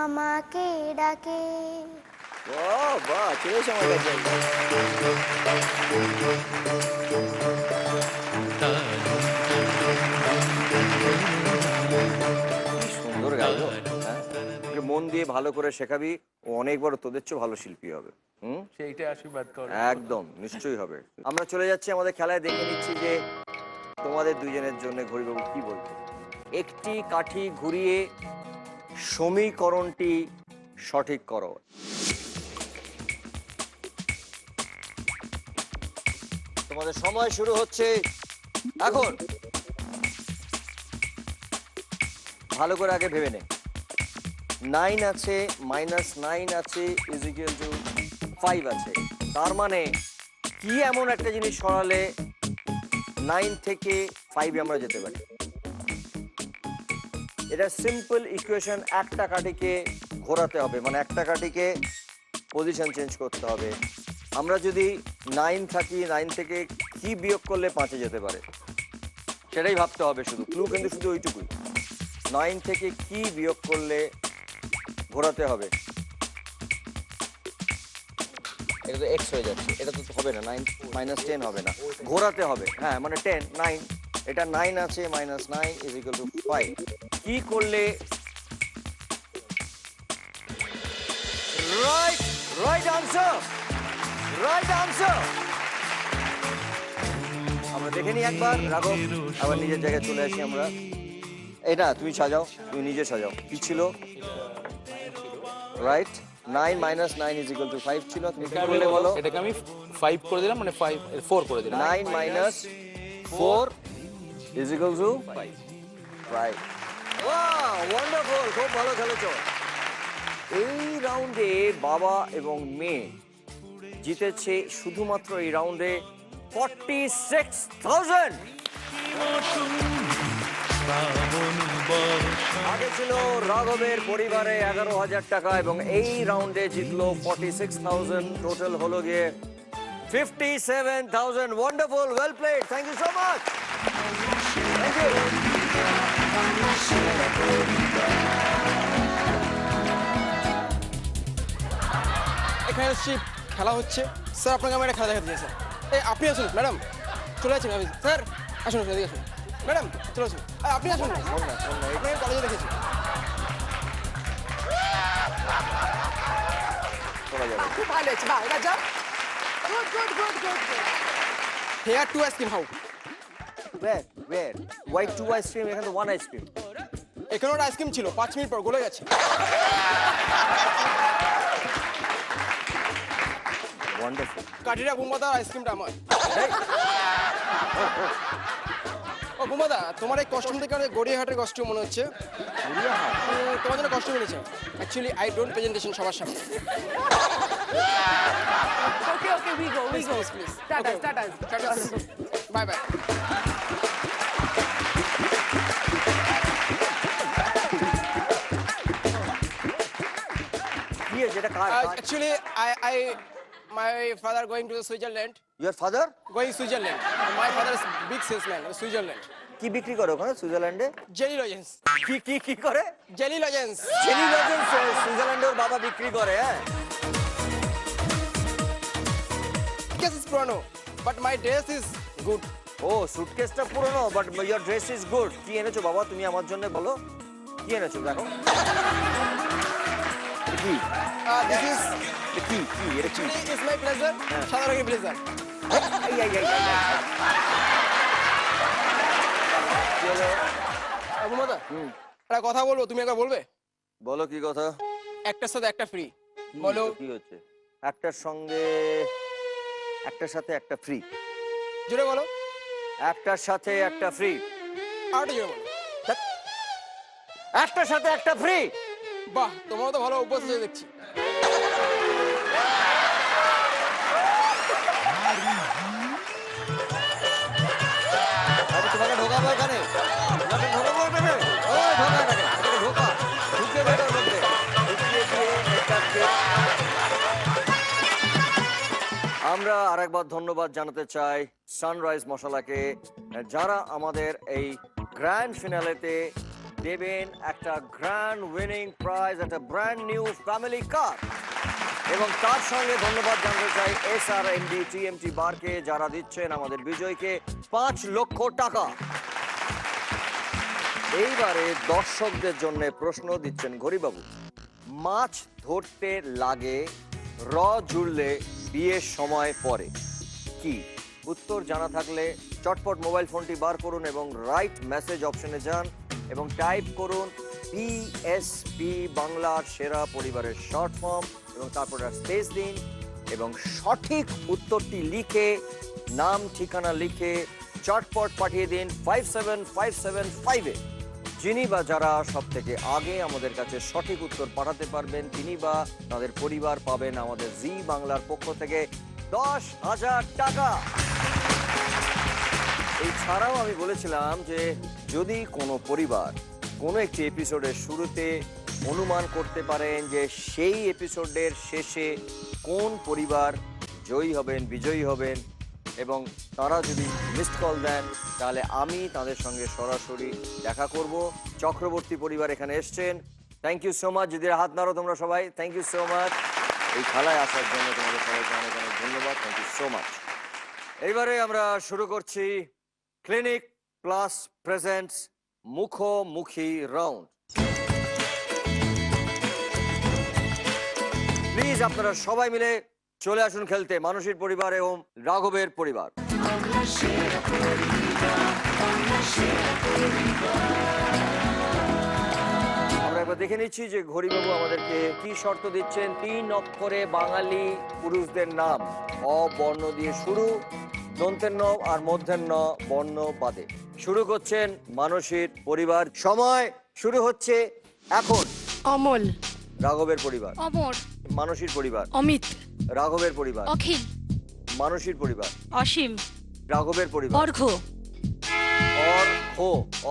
আমাকে ডাকে। বাহ বাহ, চলে এসো আমার কাছে। কি সুন্দর গাইলো, হ্যাঁ? একটু মন দিয়ে ভালো করে শেখাবি, ও অনেক বড় তোদের চেয়ে ভালো শিল্পী হবে। সেইটা আশীর্বাদ করো। একদম নিশ্চয়ই হবে। আমরা চলে যাচ্ছি আমাদের খেলায়, দেখে নিচ্ছি যে তোমাদের দুজনের জন্য ঘড়িবাবু কি বলতো। একটি কাঠি ঘুরিয়ে সমীকরণটি সঠিক করো। তোমাদের সময় শুরু হচ্ছে এখন। ভালো করে আগে ভেবে নে। 9 আছে, -9 আছে, =5 আছে। তার মানে কি এমন একটা জিনিস সরালে 9 থেকে 5 আমরা যেতে পারি? এটা সিম্পল ইকুয়েশন। একটা কাঠিকে ঘোরাতে হবে, মানে একটা কাঠিকে পজিশন চেঞ্জ করতে হবে। আমরা যদি 9 থাকি, 9 থেকে কি বিয়োগ করলে 5-এ যেতে পারে সেটাই ভাবতে হবে। শুধু ক্লু কিন্তু শুধু ওইটুকুই, 9 থেকে কি বিয়োগ করলে ঘোরাতে হবে। এটা তো এক্স হয়ে যাচ্ছে, এটা তো হবে না। 9 -10 হবে না, ঘোরাতে হবে। হ্যাঁ মানে 10 9, এটা 9 আছে, -9 = 5। কি করলে রাইট আনসার, রাইট আনসার। আমরা দেখে নিই একবার। রাঘব আবার নিজের জায়গায় চলে আসি আমরা। এটা তুমি সাজাও, তুমি নিজে সাজাও। কি ছিল? রাইট, 9 - 9 = 5 ছিল। তুমি কি করলে বলো? এটাকে আমি 5 করে দিলাম, মানে 4 করে দিলাম। 9 - 4 = 5। রাইট, ওয়াও ওয়ান্ডারফুল, খুব ভালো খেলেছো। এই রাউন্ডে বাবা এবং মেয়ে জিতেছে শুধুমাত্র এই রাউন্ডে 46,000। আগে ছিল রাঘবের পরিবারে 11,000 টাকা এবং এই রাউন্ডে জিতলো 46,000। টোটাল হলো গিয়ে 57,000। Wonderful, well played, thank you so much. Thank you. এখানে এসেছি, খেলা হচ্ছে। স্যার আপনাকে আমি একটা খেলা দেখাতে চাই স্যার। এই আপনি আসুন ম্যাডাম, চলে আসুন। আমি স্যার আসুন, এদিকে আসুন ম্যাডাম, চলে আসুন। আপনি আসুন, আপনাকে কলেজে দেখেছি। খুব ভালো হয়েছে, বাহ, এবার যাও। Good good good good good. Here 2 ice cream how? Where? Why 2 ice cream? এখানে তো 1 ice cream। এখানে একটা আইসক্রিম ছিল, 5 মিনিট পর গলে গেছে। ওয়ান্ডারফুল। কাঠিটা বুম্বাদা, আইসক্রিমটা আমার। ও বুম্বাদা, তোমার এই কস্টিউম থেকে অনেক গড়িয়াহাটের কস্টিউম মনে হচ্ছে। তোমার জন্য কস্টিউম এনেছে। অ্যাকচুয়ালি আই ডোন্ট প্রেজেন্টেশন সবার সামনে। Okay okay, we go please. টাটা। Bye bye. কি আছে এটা? কার? Actually, my father going to Switzerland. Your father? Going Switzerland. My father is big salesman in Switzerland. কি বিক্রি করে ওখানে সুইজারল্যান্ডে? Jelly lozenges. কি করে? Jelly lozenges. জেলি লজেন্স সুইজারল্যান্ডে ওর বাবা বিক্রি করে। হ্যাঁ, Suitcase is পুরানো, but my dress is good. ও সুটকেসটা পুরনো, but your dress is good. কি এনেছো বাবা তুমি আমার জন্য? বলো কি এনেছো, দেখো। কি This is কি এটা কি? actually is my blazer. সাদা রঙের blazer. এই কি হলো? বুম্বাদা, একটা কথা বলবো, তুমি একবার বলবে? বলো কি কথা? একটার সাথে একটা ফ্রি। বলো কি হচ্ছে? একটার সাথে একটা ফ্রি। জোরে বলো। একটার সাথে একটা ফ্রি। আরেকটা জোরে বলো। একটার সাথে একটা ফ্রি। বাহ, তোমারও তো ভালো অভ্যাস আছে দেখছি। আমি তোমাকে ঢোকাবো এখানে, তোমাকে ঢোকাবো এখানে। ওই ঢোকা এটাকে, এটাকে ঢোকা, ঢুকে বেটার মধ্যে ঢুকিয়ে দিয়ে এটাকে। আমরা আরেকবার ধন্যবাদ জানাতে চাই সানরাইজ মশলাকে, যারা আমাদের এই গ্র্যান্ড ফিনালেতে দেবেন একটা গ্র্যান্ড উইনিং প্রাইজ, একটা ব্র্যান্ড নিউ ফ্যামিলি কার। এবং তার সঙ্গে ধন্যবাদ জানাতে চাই SRMD TMT বারকে, যারা দিচ্ছেন আমাদের বিজয়কে 5 লক্ষ টাকা। এইবারে দর্শকদের জন্য প্রশ্ন দিচ্ছেন ঘড়িবাবু, মাছ ধরতে লাগে র জুড়লে বিয়ের সময় পরে কি? উত্তর জানা থাকলে চটপট মোবাইল ফোনটি বার করুন এবং রাইট মেসেজ অপশনে যান এবং টাইপ করুন PSP, বাংলার সেরা পরিবারের শর্ট ফর্ম, এবং তারপর স্পেস দিন এবং সঠিক উত্তরটি লিখে নাম ঠিকানা লিখে চটপট পাঠিয়ে দিন 57575-এ। যিনি বা যারা সব থেকে আগে আমাদের কাছে সঠিক উত্তর পাঠাতে পারবেন তিনি বা তাদের পরিবার পাবেন আমাদের জি বাংলার পক্ষ থেকে 10,000 টাকা। এছাড়াও আমি বলেছিলাম যে যদি কোনো পরিবার কোনো একটি এপিসোডের শুরুতে অনুমান করতে পারেন যে সেই এপিসোডের শেষে কোন পরিবার জয়ী হবেন, বিজয়ী হবেন, এবং তারা যদি মিসড কল দেন তাহলে আমি তাদের সঙ্গে সরাসরি দেখা করব। চক্রবর্তী পরিবার এখানে এসছেন, থ্যাংক ইউ সো মাচ। যদি হাত নাড়ো তোমরা সবাই, থ্যাংক ইউ সো মাচ। এই খেলায় আসার জন্য তোমাদের সবাইকে অনেক অনেক ধন্যবাদ, থ্যাংক ইউ সো মাচ। এইবারে আমরা শুরু করছি ক্লিনিক প্লাস প্রেজেন্টস মুখোমুখি রাউন্ড। প্লিজ আপনারা সবাই মিলে চলে আসুন খেলতে, মানসীর পরিবার এবং রাঘবের পরিবার। আমরা একবার দেখে নিচ্ছি যে ঘড়িবাবু আমাদেরকে কি শর্ত দিচ্ছেন। 3 অক্ষরে বাঙালি পুরুষদের নাম, অ বর্ণ দিয়ে শুরু, দন্তের ন আর মধ্যের ন বর্ণ বাদে। শুরু করছেন মানসীর পরিবার, সময় শুরু হচ্ছে এখন। অমল। রাঘবের পরিবার। অমর। মানসীর পরিবার। অমিত। রাঘবের পরিবার। অখিল। মানসীর পরিবার। অসীম। রাঘবের পরিবার। অর্ঘ।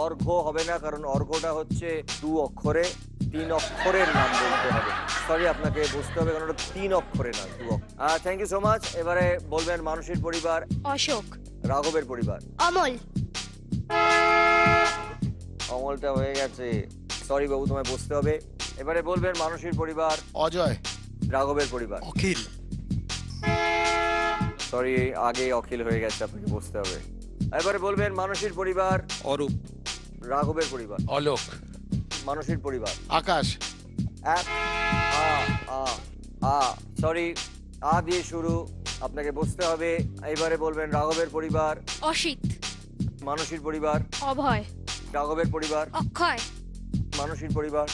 অর্ঘ হবে না, কারণ অর্ঘটা হচ্ছে 2 অক্ষরে, 3 অক্ষরের নাম বলতে হবে। সরি, আপনাকে বুঝতে হবে কারণ ওটা 3 অক্ষরে না, 2 অক্ষর। Thank you so much. এবারে বলবেন মানসীর পরিবার। অশোক। রাঘবের পরিবার। অমল। অমলটা হয়ে গেছে, সরি বাবু, তোমায় বসতে হবে। এবারে বলবেন মানসীর পরিবার। অজয়। রাঘবের পরিবার। অখিল। সরি, আগে অখিল হয়ে গেছে, আপনাকে বসতে হবে। এবারে বলবেন মানসীর পরিবার। অরূপ। রাঘবের পরিবার। অলোক। মানসীর পরিবার। আকাশ। সরি, আ দিয়ে শুরু, আপনাকে বসতে হবে। এবারে বলবেন রাঘবের পরিবার। অসিত। মানসীর পরিবার। অভয়। রাঘবের পরিবার। অক্ষয়। মানসীর পরিবার।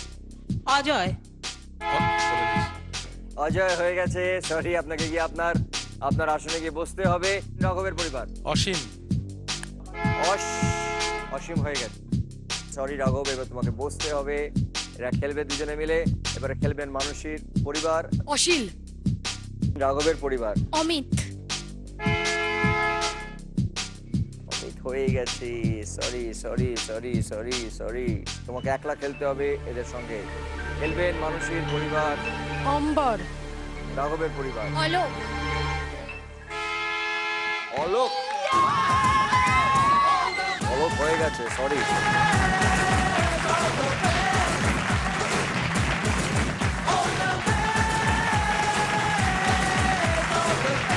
অজয়। অজয় হয়ে গেছে, সরি, আপনাকে গিয়ে আপনার আসনে গিয়ে বসতে হবে। রাঘবের পরিবার। অসীম। অসীম হয়ে গেছে, সরি রাঘব, এবার তোমাকে বসতে হবে। এরা খেলবে দুজনে মিলে। এবারে খেলবেন মানসীর পরিবার। অশীল। রাঘবের পরিবার। অমিত। অমিত হয়ে গেছে, sorry sorry sorry sorry sorry, তোমাকে একলা খেলতে হবে এদের সঙ্গে। খেলবেন মানসীর পরিবার। অম্বর। রাঘবের পরিবার। অলোক। অলোক। অলোক হয়ে গেছে, সরি।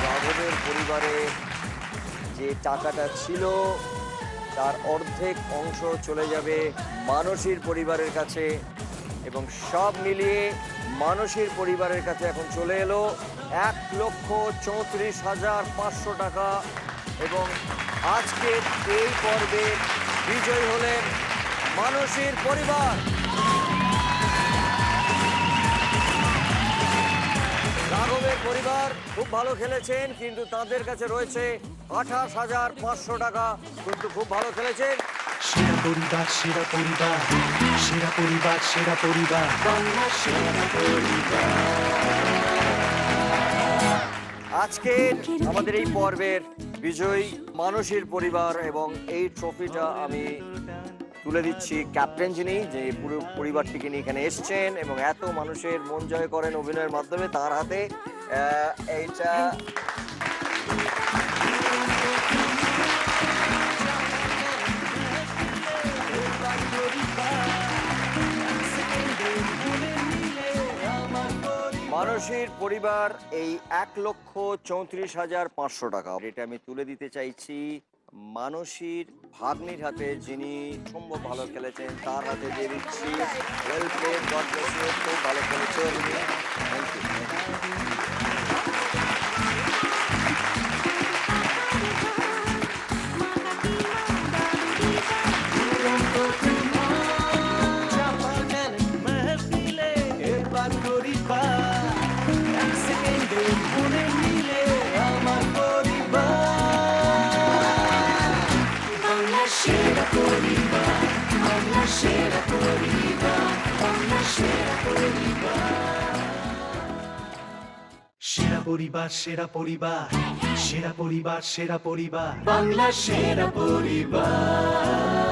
রাঘবের পরিবারে যে টাকাটা ছিল তার অর্ধেক অংশ চলে যাবে মানসীর পরিবারের কাছে, এবং সব মিলিয়ে মানসীর পরিবারের কাছে এখন চলে এলো 1,34,500 টাকা। এবং আজকের এই পর্বে বিজয়ী হলেন মানসীর পরিবার। রাঘবের পরিবার খুব ভালো খেলেছেন, কিন্তু তাদের কাছে রয়েছে 28,500 টাকা, কিন্তু খুব ভালো খেলেছেন। পরিবার সেরা পরিবার, সেরা পরিবার সেরা পরিবার, বাংলা সেরা পরিবার। আজকে আমাদের এই পর্বের বিজয়ী মানসীর পরিবার, এবং এই ট্রফিটা আমি তুলে দিচ্ছি ক্যাপ্টেন, যিনি যে পুরো পরিবারটিকে নিয়ে এখানে এসছেন এবং এত মানুষের মন জয় করেন অভিনয়ের মাধ্যমে, তার হাতে এইটা। মানসীর পরিবার এই 1,34,500 টাকা, এটা আমি তুলে দিতে চাইছি মানসীর ভাগ্নির হাতে, যিনি সম্ভব ভালো খেলেছেন, তার হাতে দিয়ে দিচ্ছি। Well played, god bless you, খুব ভালো খেলেছেন। Thank you. সেরা পরিবার, বাংলা সেরা পরিবার, বাংলা সেরা পরিবার। সেরা পরিবার সেরা পরিবার, সেরা পরিবার সেরা পরিবার, বাংলা সেরা পরিবার।